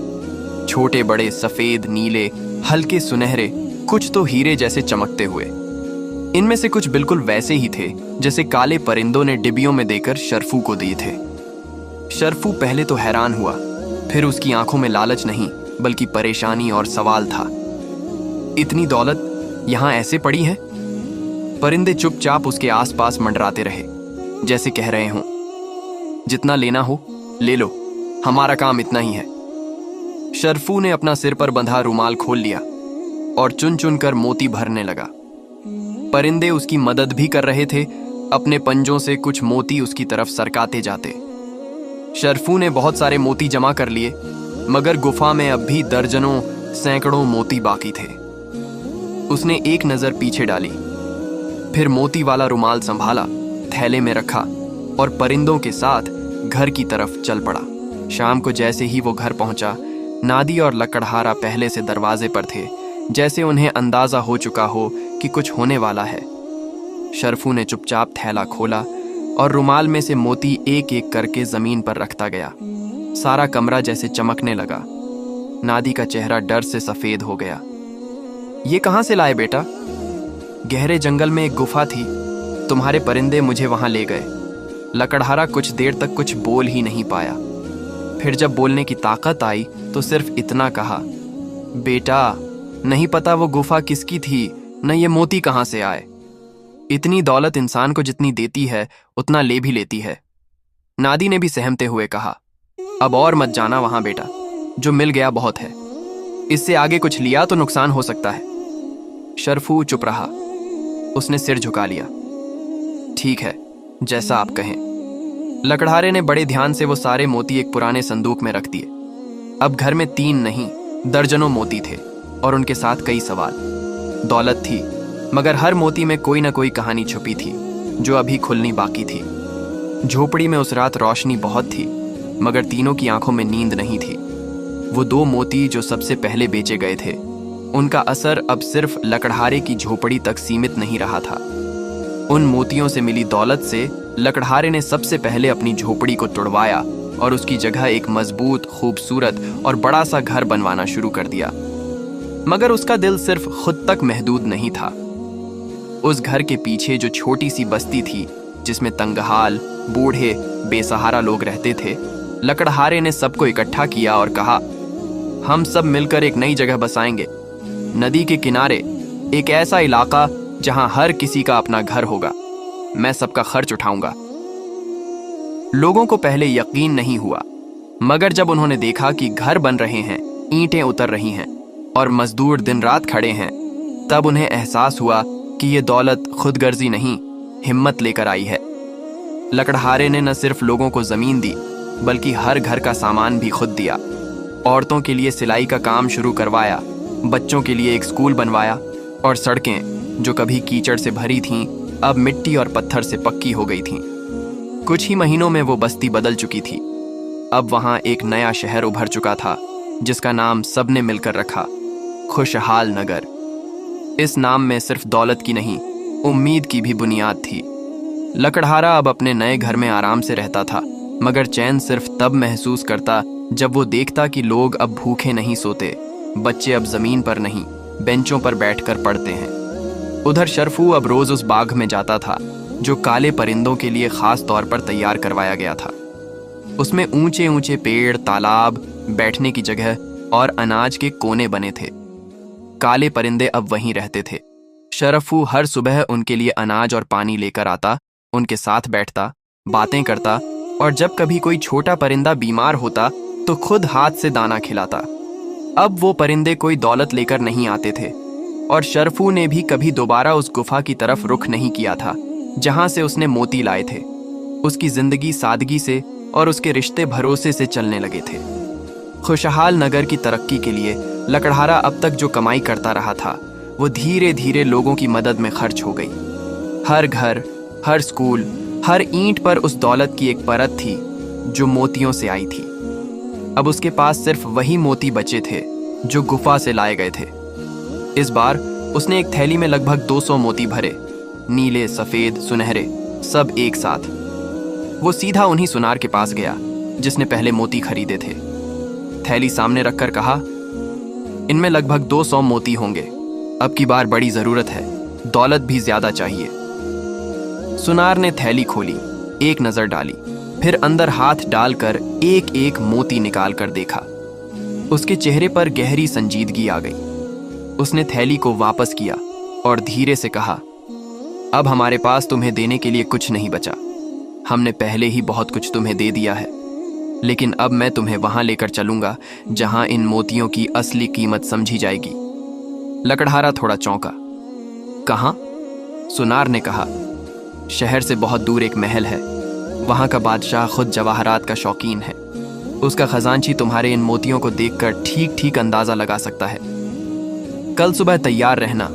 छोटे बड़े, सफेद, नीले, हल्के सुनहरे, कुछ तो हीरे जैसे चमकते हुए। इनमें से कुछ बिल्कुल वैसे ही थे जैसे काले परिंदों ने डिब्बियों में देकर शर्फू को दिए थे। शर्फू पहले तो हैरान हुआ, फिर उसकी आंखों में लालच नहीं बल्कि परेशानी और सवाल था। इतनी दौलत यहां ऐसे पड़ी है? परिंदे चुपचाप उसके आसपास मंडराते रहे, जैसे कह रहे हों, जितना लेना हो ले लो, हमारा काम इतना ही है। शर्फू ने अपना सिर पर बंधा रुमाल खोल लिया और चुन चुन कर मोती भरने लगा। परिंदे उसकी मदद भी कर रहे थे, अपने पंजों से कुछ मोती उसकी तरफ सरकाते जाते। शर्फू ने बहुत सारे मोती जमा कर लिए, मगर गुफा में अब भी दर्जनों, सैकड़ों मोती बाकी थे। उसने एक नजर पीछे डाली, फिर मोती वाला रुमाल संभाला, थैले में रखा और परिंदों के साथ घर की तरफ चल पड़ा। शाम को जैसे ही वो घर पहुंचा, नादी और लकड़हारा पहले से दरवाजे पर थे, जैसे उन्हें अंदाजा हो चुका हो कि कुछ होने वाला है। शर्फू ने चुपचाप थैला खोला और रुमाल में से मोती एक एक करके जमीन पर रखता गया। सारा कमरा जैसे चमकने लगा। नादी का चेहरा डर से सफेद हो गया। ये कहां से लाए बेटा? गहरे जंगल में एक गुफा थी, तुम्हारे परिंदे मुझे वहां ले गए। लकड़हारा कुछ देर तक कुछ बोल ही नहीं पाया। फिर जब बोलने की ताकत आई तो सिर्फ इतना कहा, बेटा, नहीं पता वो गुफा किसकी थी, न ये मोती कहां से आए। इतनी दौलत इंसान को जितनी देती है उतना ले भी लेती है। नादी ने भी सहमते हुए कहा, अब और मत जाना वहां बेटा, जो मिल गया बहुत है। इससे आगे कुछ लिया तो नुकसान हो सकता है। शर्फू चुप रहा। उसने सिर झुका लिया। ठीक है, जैसा आप कहें। लकड़हारे ने बड़े ध्यान से वो सारे मोती एक पुराने संदूक में रख दिए। अब घर में 3 नहीं, दर्जनों मोती थे और उनके साथ कई सवाल। दौलत थी, मगर हर मोती में कोई ना कोई कहानी छुपी थी जो अभी खुलनी बाकी थी। झोपड़ी में उस रात रोशनी बहुत थी, मगर तीनों की आंखों में नींद नहीं थी। वो 2 मोती जो सबसे पहले बेचे गए थे, उनका असर अब सिर्फ लकड़हारे की झोपड़ी तक सीमित नहीं रहा था। उन मोतियों से मिली दौलत से लकड़हारे ने सबसे पहले अपनी झोपड़ी को तुड़वाया और उसकी जगह एक मजबूत, खूबसूरत और बड़ा सा घर बनवाना शुरू कर दिया। मगर उसका दिल सिर्फ खुद तक महदूद नहीं था। उस घर के पीछे जो छोटी सी बस्ती थी, जिसमें तंगहाल, बूढ़े, बेसहारा लोग रहते थे, लकड़हारे ने सबको इकट्ठा किया और कहा, हम सब मिलकर एक नई जगह बसाएंगे, नदी के किनारे, एक ऐसा इलाका जहां हर किसी का अपना घर होगा। मैं सबका खर्च उठाऊंगा। लोगों को पहले यकीन नहीं हुआ, मगर जब उन्होंने देखा कि घर बन रहे हैं, ईंटें उतर रही हैं और मजदूर दिन रात खड़े हैं, तब उन्हें एहसास हुआ कि ये दौलत खुदगर्जी नहीं, हिम्मत लेकर आई है। लकड़हारे ने न सिर्फ लोगों को जमीन दी, बल्कि हर घर का सामान भी खुद दिया। औरतों के लिए सिलाई का काम शुरू करवाया, बच्चों के लिए एक स्कूल बनवाया और सड़कें, जो कभी कीचड़ से भरी थीं, अब मिट्टी और पत्थर से पक्की हो गई थीं। कुछ ही महीनों में वो बस्ती बदल चुकी थी। अब वहां एक नया शहर उभर चुका था, जिसका नाम सबने मिलकर रखा, खुशहाल नगर। इस नाम में सिर्फ दौलत की नहीं, उम्मीद की भी बुनियाद थी। लकड़हारा अब अपने नए घर में आराम से रहता था, मगर चैन सिर्फ तब महसूस करता जब वो देखता कि लोग अब भूखे नहीं सोते, बच्चे अब जमीन पर नहीं, बेंचों पर बैठकर पढ़ते हैं। उधर शरफू अब रोज उस बाग में जाता था, जो काले परिंदों के लिए खास तौर पर तैयार करवाया गया था। उसमें ऊंचे ऊंचे पेड़, तालाब, बैठने की जगह और अनाज के कोने बने थे। काले परिंदे अब वहीं रहते थे। शरफू हर सुबह उनके लिए अनाज और पानी लेकर आता, उनके साथ बैठता, बातें करता और जब कभी कोई छोटा परिंदा बीमार होता तो खुद हाथ से दाना खिलाता। अब वो परिंदे कोई दौलत लेकर नहीं आते थे और शरफू ने भी कभी दोबारा उस गुफा की तरफ रुख नहीं किया था जहां से उसने मोती लाए थे। उसकी जिंदगी सादगी से और उसके रिश्ते भरोसे से चलने लगे थे। खुशहाल नगर की तरक्की के लिए लकड़हारा अब तक जो कमाई करता रहा था, वो धीरे धीरे लोगों की मदद में खर्च हो गई। हर घर, हर स्कूल, हर ईंट पर उस दौलत की एक परत थी जो मोतियों से आई थी। अब उसके पास सिर्फ वही मोती बचे थे जो गुफा से लाए गए थे। इस बार उसने एक थैली में लगभग 200 मोती भरे, नीले, सफेद, सुनहरे, सब एक साथ। वो सीधा उन्हीं सुनार के पास गया जिसने पहले मोती खरीदे थे। थैली सामने रखकर कहा, इनमें लगभग 200 मोती होंगे। अब की बार बड़ी जरूरत है, दौलत भी ज्यादा चाहिए। सुनार ने थैली खोली, एक नजर डाली, फिर अंदर हाथ डालकर एक एक मोती निकाल कर देखा। उसके चेहरे पर गहरी संजीदगी आ गई। उसने थैली को वापस किया और धीरे से कहा, अब हमारे पास तुम्हें देने के लिए कुछ नहीं बचा। हमने पहले ही बहुत कुछ तुम्हें दे दिया है, लेकिन अब मैं तुम्हें वहां लेकर चलूंगा जहां इन मोतियों की असली कीमत समझी जाएगी। लकड़हारा थोड़ा चौंका। कहां? सुनार ने कहा, शहर से बहुत दूर एक महल है, वहां का बादशाह खुद जवाहरात का शौकीन है। उसका खजांची तुम्हारे इन मोतियों को देखकर ठीक ठीक अंदाजा लगा सकता है। कल सुबह तैयार रहना,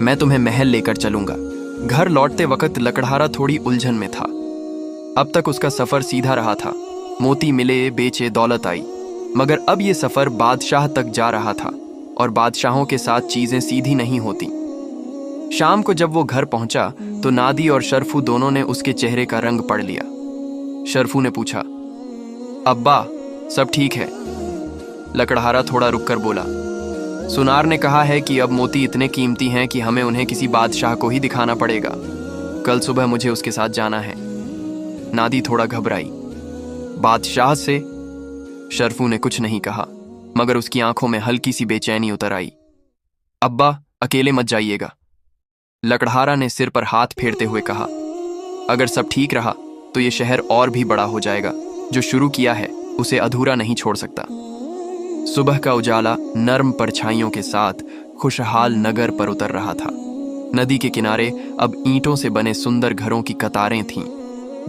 मैं तुम्हें महल लेकर चलूंगा। घर लौटते वक्त लकड़हारा थोड़ी उलझन में था। अब तक उसका सफर सीधा रहा था, मोती मिले, बेचे, दौलत आई। मगर अब ये सफर बादशाह तक जा रहा था और बादशाहों के साथ चीजें सीधी नहीं होती। शाम को जब वो घर पहुंचा तो नादी और शरफू दोनों ने उसके चेहरे का रंग पढ़ लिया। शरफू ने पूछा, अब्बा सब ठीक है? लकड़हारा थोड़ा रुककर बोला, सुनार ने कहा है कि अब मोती इतने कीमती हैं कि हमें उन्हें किसी बादशाह को ही दिखाना पड़ेगा। कल सुबह मुझे उसके साथ जाना है। नादी थोड़ा घबराई। बादशाह से? शरफू ने कुछ नहीं कहा, मगर उसकी आंखों में हल्की सी बेचैनी उतर आई। अब्बा अकेले मत जाइएगा, लकड़हारा ने सिर पर हाथ फेरते हुए कहा। अगर सब ठीक रहा तो ये शहर और भी बड़ा हो जाएगा। जो शुरू किया है उसे अधूरा नहीं छोड़ सकता। सुबह का उजाला नर्म परछाइयों के साथ खुशहाल नगर पर उतर रहा था। नदी के किनारे अब ईंटों से बने सुंदर घरों की कतारें थीं।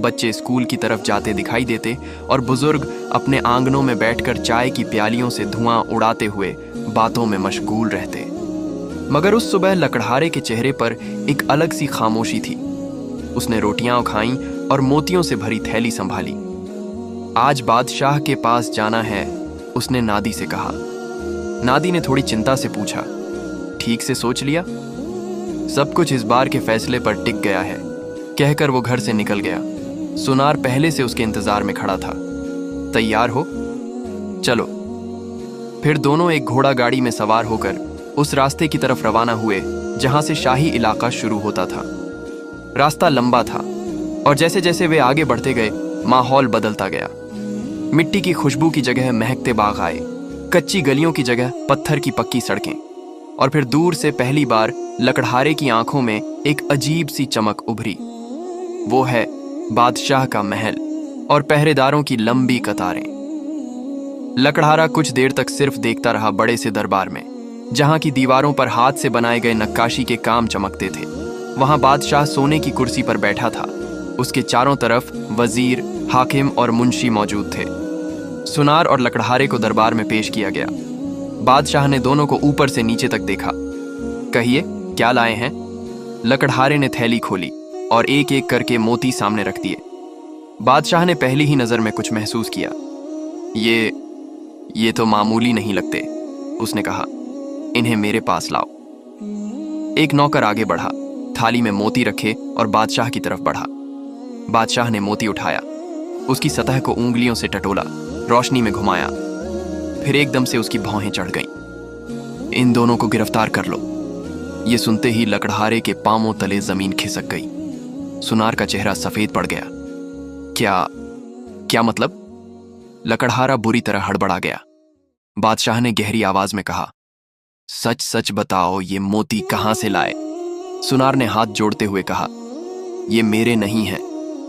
बच्चे स्कूल की तरफ जाते दिखाई देते और बुजुर्ग अपने आंगनों में बैठकर चाय की प्यालियों से धुआं उड़ाते हुए बातों में मशगूल रहते। मगर उस सुबह लकड़हारे के चेहरे पर एक अलग सी खामोशी थी। उसने रोटियां खाईं और मोतियों से भरी थैली संभाली। आज बादशाह के पास जाना है, उसने नादी से कहा। नादी ने थोड़ी चिंता से पूछा, ठीक से सोच लिया? सब कुछ इस बार के फैसले पर टिक गया है, कहकर वो घर से निकल गया। सुनार पहले से उसके इंतजार में खड़ा था। तैयार हो? चलो। फिर दोनों एक घोड़ा गाड़ी में सवार होकर उस रास्ते की तरफ रवाना हुए जहां से शाही इलाका शुरू होता था। रास्ता लंबा था और जैसे जैसे वे आगे बढ़ते गए माहौल बदलता गया। मिट्टी की खुशबू की जगह महकते बाग आए, कच्ची गलियों की जगह पत्थर की पक्की सड़कें, और फिर दूर से पहली बार लकड़हारे की आंखों में एक अजीब सी चमक उभरी। वो है बादशाह का महल और पहरेदारों की लंबी कतारें। लकड़हारा कुछ देर तक सिर्फ देखता रहा बड़े से दरबार में, जहां की दीवारों पर हाथ से बनाए गए नक्काशी के काम चमकते थे। वहां बादशाह सोने की कुर्सी पर बैठा था। उसके चारों तरफ वजीर, हाकिम और मुंशी मौजूद थे। सुनार और लकड़हारे को दरबार में पेश किया गया। बादशाह ने दोनों को ऊपर से नीचे तक देखा। कहिए, क्या लाए हैं? लकड़हारे ने थैली खोली और एक एक करके मोती सामने रख दिए। बादशाह ने पहली ही नजर में कुछ महसूस किया। ये तो मामूली नहीं लगते, उसने कहा। इन्हें मेरे पास लाओ। एक नौकर आगे बढ़ा, थाली में मोती रखे और बादशाह की तरफ बढ़ा। बादशाह ने मोती उठाया, उसकी सतह को उंगलियों से टटोला, रोशनी में घुमाया, फिर एकदम से उसकी भौहें चढ़ गईं। इन दोनों को गिरफ्तार कर लो। ये सुनते ही लकड़हारे के पांवों तले जमीन खिसक गई। सुनार का चेहरा सफेद पड़ गया। क्या मतलब? लकड़हारा बुरी तरह हड़बड़ा गया। बादशाह ने गहरी आवाज में कहा, सच सच बताओ, ये मोती कहां से लाए? सुनार ने हाथ जोड़ते हुए कहा, ये मेरे नहीं हैं,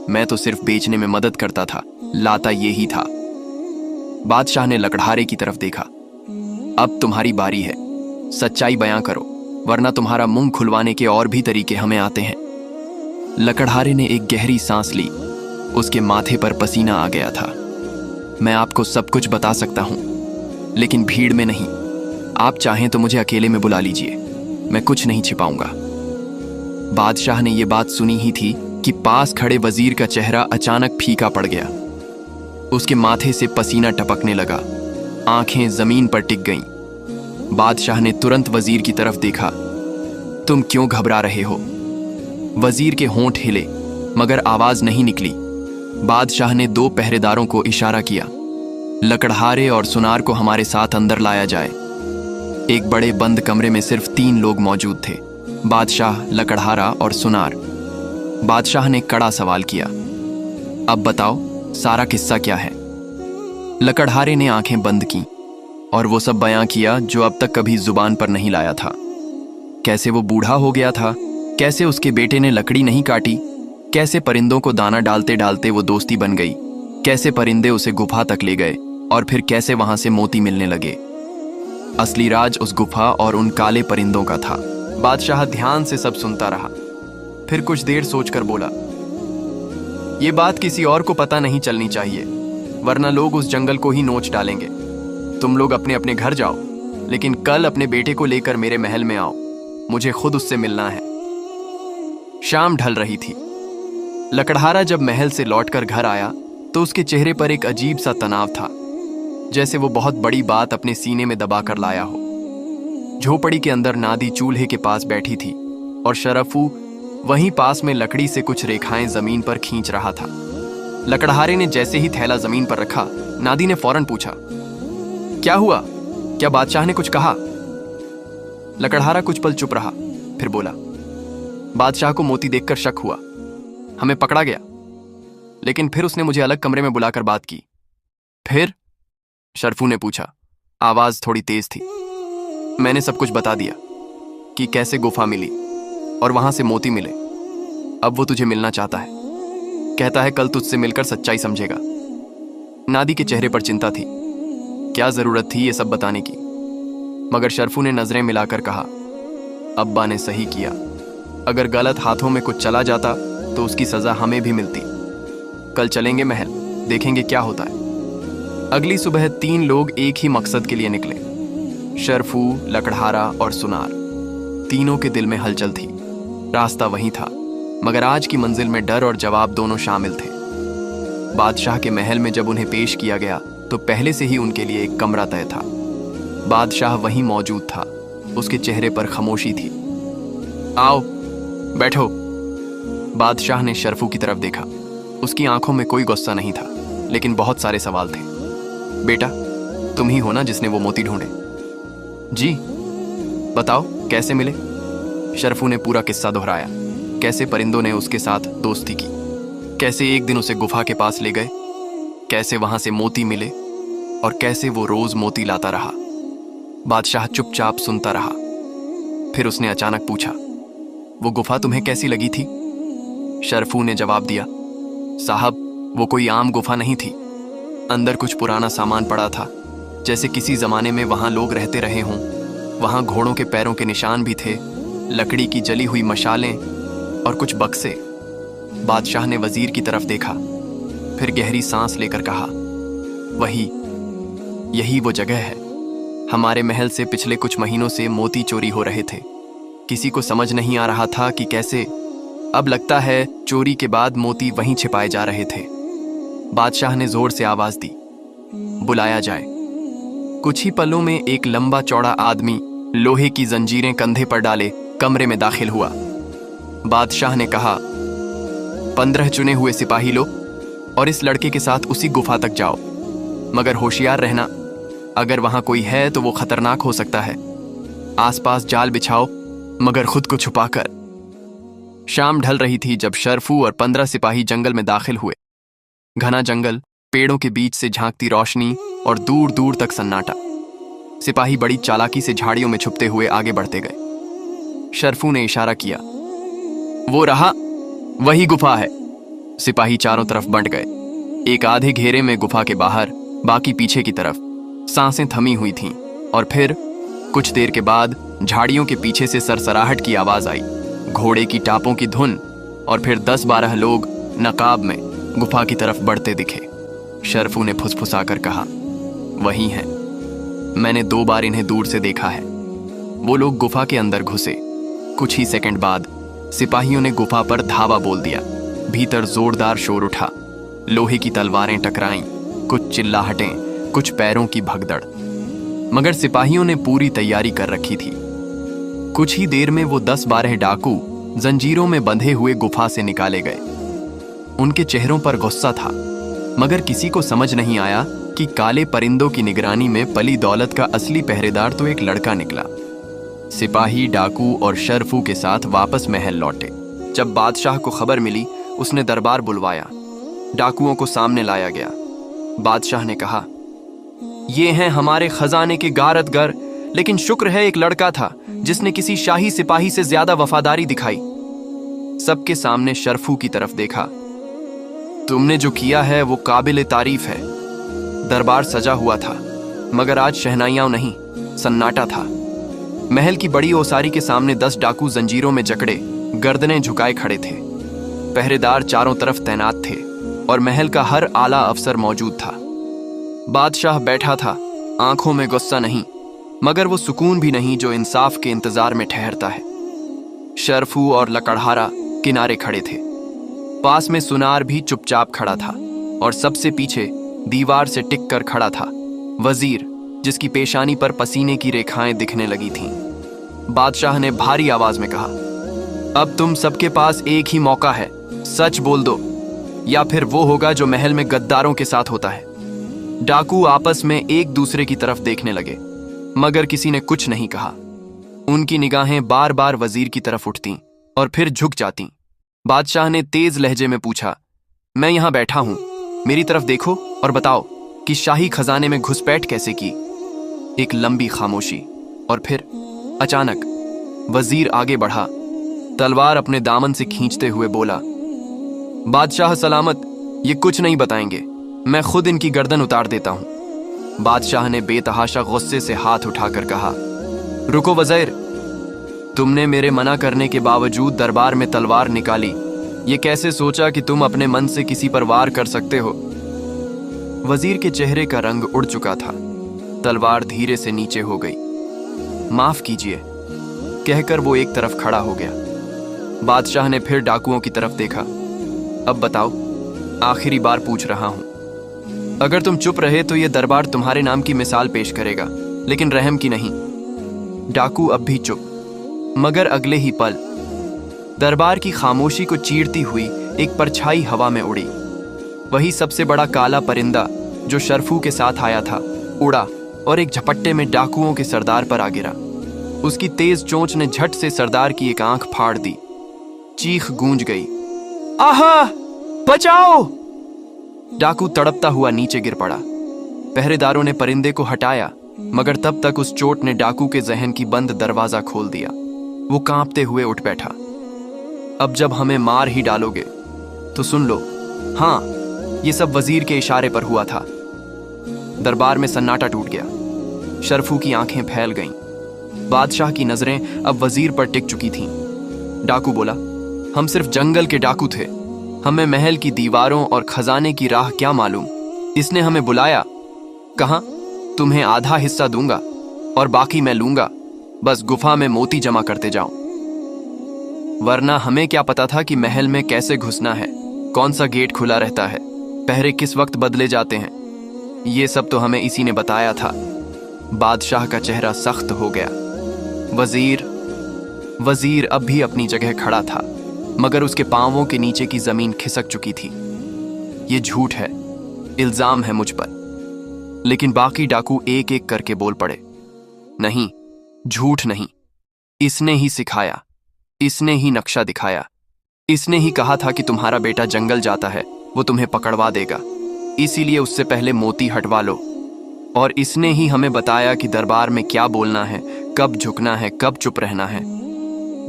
मैं तो सिर्फ बेचने में मदद करता था, लाता ये ही था। बादशाह ने लकड़हारे की तरफ देखा। अब तुम्हारी बारी है, सच्चाई बयां करो, वरना तुम्हारा मुंह खुलवाने के और भी तरीके हमें आते हैं। लकड़हारे ने एक गहरी सांस ली। उसके माथे पर पसीना आ गया था। मैं आपको सब कुछ बता सकता हूं, लेकिन भीड़ में नहीं। आप चाहें तो मुझे अकेले में बुला लीजिए, मैं कुछ नहीं छिपाऊंगा। बादशाह ने यह बात सुनी ही थी कि पास खड़े वजीर का चेहरा अचानक फीका पड़ गया। उसके माथे से पसीना टपकने लगा, आंखें जमीन पर टिक गईं। बादशाह ने तुरंत वजीर की तरफ देखा। तुम क्यों घबरा रहे हो? वजीर के होंठ हिले, मगर आवाज नहीं निकली। बादशाह ने दो पहरेदारों को इशारा किया, लकड़हारे और सुनार को हमारे साथ अंदर लाया जाए। एक बड़े बंद कमरे में सिर्फ 3 लोग मौजूद थे, बादशाह, लकड़हारा और सुनार। बादशाह ने कड़ा सवाल किया, अब बताओ, सारा किस्सा क्या है? लकड़हारे ने आंखें बंद की और वो सब बयां किया जो अब तक कभी जुबान पर नहीं लाया था। कैसे वो बूढ़ा हो गया था, कैसे उसके बेटे ने लकड़ी नहीं काटी, कैसे परिंदों को दाना डालते डालते वो दोस्ती बन गई, कैसे परिंदे उसे गुफा तक ले गए और फिर कैसे वहां से मोती मिलने लगे। असली राज उस गुफा और उन काले परिंदों का था। बादशाह ध्यान से सब सुनता रहा, फिर कुछ देर सोचकर बोला, ये बात किसी और को पता नहीं चलनी चाहिए, वरना लोग उस जंगल को ही नोच डालेंगे। तुम लोग अपने अपने घर जाओ, लेकिन कल अपने बेटे को लेकर मेरे महल में आओ, मुझे खुद उससे मिलना है। शाम ढल रही थी। लकड़हारा जब महल से लौटकर घर आया तो उसके चेहरे पर एक अजीब सा तनाव था, जैसे वो बहुत बड़ी बात अपने सीने में दबाकर लाया हो। झोपड़ी के अंदर नादी चूल्हे के पास बैठी थी और शरफू वहीं पास में लकड़ी से कुछ रेखाएं जमीन पर खींच रहा था। लकड़हारे ने जैसे ही थैला जमीन पर रखा, नादी ने फौरन पूछा, क्या हुआ? क्या बादशाह ने कुछ कहा? लकड़हारा कुछ पल चुप रहा, फिर बोला, बादशाह को मोती देखकर शक हुआ, हमें पकड़ा गया, लेकिन फिर उसने मुझे अलग कमरे में बुलाकर बात की। फिर? शरफू ने पूछा, आवाज थोड़ी तेज थी। मैंने सब कुछ बता दिया कि कैसे गुफा मिली और वहां से मोती मिले। अब वो तुझे मिलना चाहता है, कहता है कल तुझसे मिलकर सच्चाई समझेगा। नादी के चेहरे पर चिंता थी। क्या जरूरत थी ये सब बताने की? मगर शरफू ने नजरें मिलाकर कहा, अब्बा ने सही किया, अगर गलत हाथों में कुछ चला जाता तो उसकी सजा हमें भी मिलती। कल चलेंगे महल, देखेंगे क्या होता है। अगली सुबह 3 लोग एक ही मकसद के लिए निकले, शरफू, लकड़हारा और सुनार। तीनों के दिल में हलचल थी। रास्ता वही था, मगर आज की मंजिल में डर और जवाब दोनों शामिल थे। बादशाह के महल में जब उन्हें पेश किया गया तो पहले से ही उनके लिए एक कमरा तय था। बादशाह वहीं मौजूद था, उसके चेहरे पर खामोशी थी। आओ बैठो। बादशाह ने शरफू की तरफ देखा। उसकी आंखों में कोई गुस्सा नहीं था, लेकिन बहुत सारे सवाल थे। बेटा, तुम ही हो ना जिसने वो मोती ढूंढे? जी। बताओ कैसे मिले? शरफू ने पूरा किस्सा दोहराया। कैसे परिंदों ने उसके साथ दोस्ती की, कैसे एक दिन उसे गुफा के पास ले गए, कैसे वहां से मोती मिले और कैसे वो रोज मोती लाता रहा। बादशाह चुपचाप सुनता रहा। फिर उसने अचानक पूछा, वो गुफा तुम्हें कैसी लगी थी? शरफू ने जवाब दिया, साहब, वो कोई आम गुफा नहीं थी। अंदर कुछ पुराना सामान पड़ा था, जैसे किसी जमाने में वहां लोग रहते रहे हों। वहां घोड़ों के पैरों के निशान भी थे, लकड़ी की जली हुई मशालें और कुछ बक्से। बादशाह ने वजीर की तरफ देखा, फिर गहरी सांस लेकर कहा, यही वो जगह है। हमारे महल से पिछले कुछ महीनों से मोती चोरी हो रहे थे। किसी को समझ नहीं आ रहा था कि कैसे। अब लगता है चोरी के बाद मोती वहीं छिपाए जा रहे थे। बादशाह ने जोर से आवाज दी, बुलाया जाए। कुछ ही पलों में एक लंबा चौड़ा आदमी लोहे की जंजीरें कंधे पर डाले कमरे में दाखिल हुआ। बादशाह ने कहा, 15 चुने हुए सिपाही लो और इस लड़के के साथ उसी गुफा तक जाओ, मगर होशियार रहना, अगर वहां कोई है तो वो खतरनाक हो सकता है। आसपास जाल बिछाओ, मगर खुद को छुपाकर। शाम ढल रही थी जब शरफू और 15 सिपाही जंगल में दाखिल हुए। घना जंगल, पेड़ों के बीच से झांकती रोशनी और दूर दूर तक सन्नाटा। सिपाही बड़ी चालाकी से झाड़ियों में छुपते हुए आगे बढ़ते गए। शरफू ने इशारा किया, वो रहा, वही गुफा है। सिपाही चारों तरफ बंट गए। एक आधे घेरे में गुफा के बाहर, बाकी पीछे की तरफ। सांसें थमी हुई थीं और फिर कुछ देर के बाद झाड़ियों के पीछे से सरसराहट की आवाज आई, घोड़े की टापों की धुन, और फिर 10-12 लोग नकाब में गुफा की तरफ बढ़ते दिखे। शरफू ने फुसफुसाकर कहा, वही हैं। मैंने 2 बार इन्हें दूर से देखा है। वो लोग गुफा के अंदर घुसे। कुछ ही सेकंड बाद सिपाहियों ने गुफा पर धावा बोल दिया। भीतर जोरदार शोर उठा। लोहे की तलवारें टकराईं, कुछ चिल्लाहटें, कुछ पैरों की भगदड़। मगर सिपाहियों ने पूरी तैयारी कर रखी थी। कुछ ही देर में वो 10-12 डाकू जंजीरों में बंधे हुए गुफा से निकाले गए। उनके चेहरों पर गुस्सा था, मगर किसी को समझ नहीं आया कि काले परिंदों की निगरानी में पली दौलत का असली पहरेदार तो एक लड़का निकला। सिपाही डाकू और शरफू के साथ वापस महल लौटे। जब बादशाह को खबर मिली, उसने दरबार बुलवाया। डाकुओं को सामने लाया गया। बादशाह ने कहा, ये हैं हमारे खजाने के गारतगर, लेकिन शुक्र है एक लड़का था जिसने किसी शाही सिपाही से ज्यादा वफादारी दिखाई। सबके सामने शरफू की तरफ देखा। तुमने जो किया है वो काबिल तारीफ है। दरबार सजा हुआ था, मगर आज शहनाइयां नहीं, सन्नाटा था। महल की बड़ी ओसारी के सामने 10 डाकू जंजीरों में जकड़े, गर्दनें झुकाए खड़े थे। पहरेदार चारों तरफ तैनात थे और महल का हर आला अफसर मौजूद था। बादशाह बैठा था, आंखों में गुस्सा नहीं, मगर वो सुकून भी नहीं जो इंसाफ के इंतजार में ठहरता है। शरफू और लकड़हारा किनारे खड़े थे। पास में सुनार भी चुपचाप खड़ा था और सबसे पीछे दीवार से टिक कर खड़ा था वजीर, जिसकी पेशानी पर पसीने की रेखाएं दिखने लगी थीं। बादशाह ने भारी आवाज में कहा, अब तुम सबके पास एक ही मौका है, सच बोल दो, या फिर वो होगा जो महल में गद्दारों के साथ होता है। डाकू आपस में एक दूसरे की तरफ देखने लगे, मगर किसी ने कुछ नहीं कहा। उनकी निगाहें बार बार वजीर की तरफ उठतीं और फिर झुक जातीं। बादशाह ने तेज लहजे में पूछा, मैं यहां बैठा हूं, मेरी तरफ देखो और बताओ कि शाही खजाने में घुसपैठ कैसे की। एक लंबी खामोशी, और फिर अचानक वजीर आगे बढ़ा, तलवार अपने दामन से खींचते हुए बोला, बादशाह सलामत, ये कुछ नहीं बताएंगे, मैं खुद इनकी गर्दन उतार देता हूं। बादशाह ने बेतहाशा गुस्से से हाथ उठाकर कहा, रुको वज़ीर, तुमने मेरे मना करने के बावजूद दरबार में तलवार निकाली। ये कैसे सोचा कि तुम अपने मन से किसी पर वार कर सकते हो? वजीर के चेहरे का रंग उड़ चुका था। तलवार धीरे से नीचे हो गई। माफ कीजिए, कहकर वो एक तरफ खड़ा हो गया। बादशाह ने फिर डाकुओं की तरफ देखा। अब बताओ, आखिरी बार पूछ रहा हूं, अगर तुम चुप रहे तो ये दरबार तुम्हारे नाम की मिसाल पेश करेगा, लेकिन रहम की नहीं। डाकू अब भी चुप, मगर अगले ही पल दरबार की खामोशी को चीरती हुई एक परछाई हवा में उड़ी। वही सबसे बड़ा काला परिंदा जो शरफू के साथ आया था उड़ा और एक झपट्टे में डाकुओं के सरदार पर आ गिरा। उसकी तेज चोंच ने झट से सरदार की एक आंख फाड़ दी। चीख गूंज गई, आहा, बचाओ! डाकू तड़पता हुआ नीचे गिर पड़ा। पहरेदारों ने परिंदे को हटाया, मगर तब तक उस चोट ने डाकू के जहन की बंद दरवाजा खोल दिया। वो कांपते हुए उठ बैठा। अब जब हमें मार ही डालोगे तो सुन लो, हाँ, ये सब वजीर के इशारे पर हुआ था। दरबार में सन्नाटा टूट गया। शरफू की आंखें फैल गईं। बादशाह की नजरें अब वजीर पर टिक चुकी थीं। डाकू बोला, हम सिर्फ जंगल के डाकू थे, हमें महल की दीवारों और खजाने की राह क्या मालूम। इसने हमें बुलाया, कहा तुम्हें आधा हिस्सा दूंगा और बाकी मैं लूंगा, बस गुफा में मोती जमा करते जाओ। वरना हमें क्या पता था कि महल में कैसे घुसना है, कौन सा गेट खुला रहता है, पहरे किस वक्त बदले जाते हैं। ये सब तो हमें इसी ने बताया था। बादशाह का चेहरा सख्त हो गया। वजीर अब भी अपनी जगह खड़ा था, मगर उसके पांवों के नीचे की जमीन खिसक चुकी थी। ये झूठ है, इल्जाम है मुझ पर। लेकिन बाकी डाकू एक एक करके बोल पड़े, नहीं, झूठ नहीं, इसने ही सिखाया, इसने ही नक्शा दिखाया, इसने ही कहा था कि तुम्हारा बेटा जंगल जाता है, वो तुम्हें पकड़वा देगा, इसीलिए उससे पहले मोती हटवा लो। और इसने ही हमें बताया कि दरबार में क्या बोलना है, कब झुकना है, कब चुप रहना है।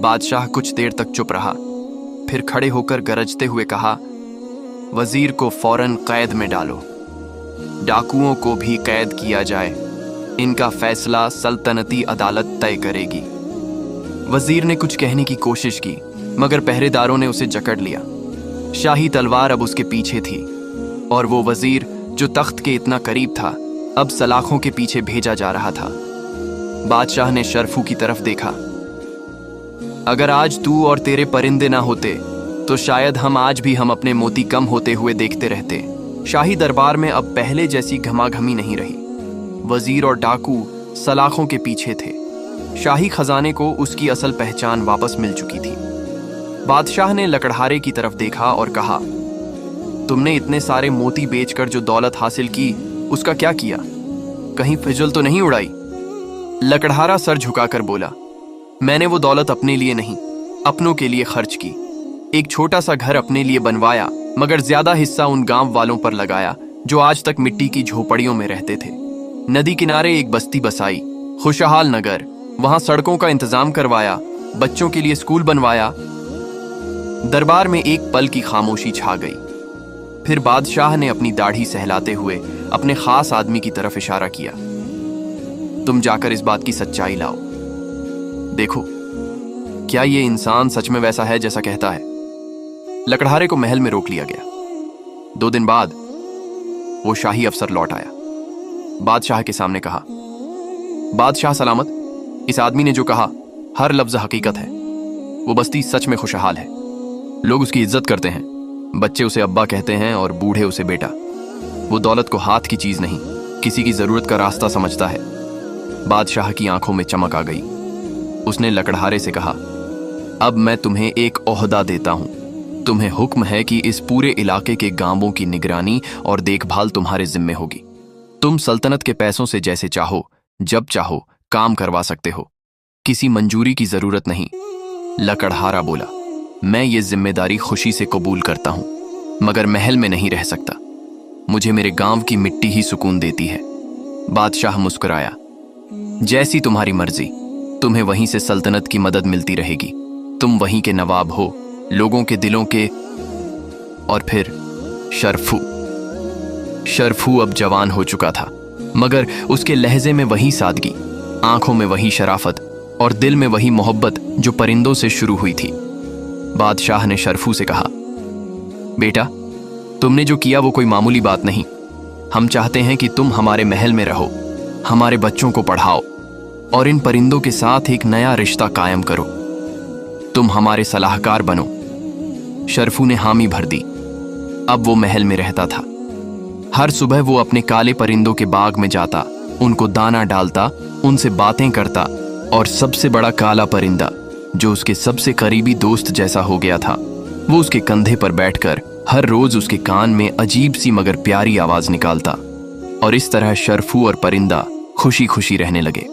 बादशाह कुछ देर तक चुप रहा, फिर खड़े होकर गरजते हुए कहा, वजीर को फौरन कैद में डालो, डाकुओं को भी कैद किया जाए, इनका फैसला सल्तनती अदालत तय करेगी। वजीर ने कुछ कहने की कोशिश की, मगर पहरेदारों ने उसे जकड़ लिया। शाही तलवार अब उसके पीछे थी, और वो वजीर जो तख्त के इतना करीब था, अब सलाखों के पीछे भेजा जा रहा था। बादशाह ने शरफू की तरफ देखा। अगर आज तू और तेरे परिंदे ना होते तो शायद आज भी हम अपने मोती कम होते हुए देखते रहते। शाही दरबार में अब पहले जैसी घमाघमी नहीं रही। वजीर और डाकू सलाखों के पीछे थे। शाही खजाने को उसकी असल पहचान वापस मिल चुकी थी। बादशाह ने लकड़हारे की तरफ देखा और कहा, तुमने इतने सारे मोती बेचकर जो दौलत हासिल की, उसका क्या किया? कहीं फिजूल तो नहीं उड़ाई? लकड़हारा सर झुकाकर बोला, मैंने वो दौलत अपने लिए नहीं, अपनों के लिए खर्च की। एक छोटा सा घर अपने लिए बनवाया, मगर ज्यादा हिस्सा उन गांव वालों पर लगाया जो आज तक मिट्टी की झोपड़ियों में रहते थे। नदी किनारे एक बस्ती बसाई, खुशहाल नगर, वहां सड़कों का इंतजाम करवाया, बच्चों के लिए स्कूल बनवाया। दरबार में एक पल की खामोशी छा गई। फिर बादशाह ने अपनी दाढ़ी सहलाते हुए अपने खास आदमी की तरफ इशारा किया, तुम जाकर इस बात की सच्चाई लाओ। देखो, क्या ये इंसान सच में वैसा है जैसा कहता है? लकड़हारे को महल में रोक लिया गया। 2 दिन बाद वो शाही अफसर लौट आया। बादशाह के सामने कहा, बादशाह सलामत, इस आदमी ने जो कहा हर लफ्ज हकीकत है। वो बस्ती सच में खुशहाल है, लोग उसकी इज्जत करते हैं, बच्चे उसे अब्बा कहते हैं और बूढ़े उसे बेटा। वो दौलत को हाथ की चीज नहीं, किसी की जरूरत का रास्ता समझता है। बादशाह की आंखों में चमक आ गई। उसने लकड़हारे से कहा, अब मैं तुम्हें एक ओहदा देता हूं। तुम्हें हुक्म है कि इस पूरे इलाके के गांवों की निगरानी और देखभाल तुम्हारे जिम्मे होगी। तुम सल्तनत के पैसों से जैसे चाहो, जब चाहो काम करवा सकते हो, किसी मंजूरी की जरूरत नहीं। लकड़हारा बोला, मैं ये जिम्मेदारी खुशी से कबूल करता हूं, मगर महल में नहीं रह सकता। मुझे मेरे गांव की मिट्टी ही सुकून देती है। बादशाह मुस्कुराया, जैसी तुम्हारी मर्जी, तुम्हें वहीं से सल्तनत की मदद मिलती रहेगी। तुम वहीं के नवाब हो, लोगों के दिलों के। और फिर शरफू अब जवान हो चुका था, मगर उसके लहजे में वही सादगी, आंखों में वही शराफत और दिल में वही मोहब्बत जो परिंदों से शुरू हुई थी। बादशाह ने शरफू से कहा, बेटा, तुमने जो किया वो कोई मामूली बात नहीं। हम चाहते हैं कि तुम हमारे महल में रहो, हमारे बच्चों को पढ़ाओ और इन परिंदों के साथ एक नया रिश्ता कायम करो। तुम हमारे सलाहकार बनो। शरफू ने हामी भर दी। अब वो महल में रहता था। हर सुबह वो अपने काले परिंदों के बाग में जाता, उनको दाना डालता, उनसे बातें करता और सबसे बड़ा काला परिंदा, जो उसके सबसे करीबी दोस्त जैसा हो गया था, वो उसके कंधे पर बैठकर हर रोज उसके कान में अजीब सी मगर प्यारी आवाज निकालता। और इस तरह शर्फू और परिंदा खुशी खुशी रहने लगे।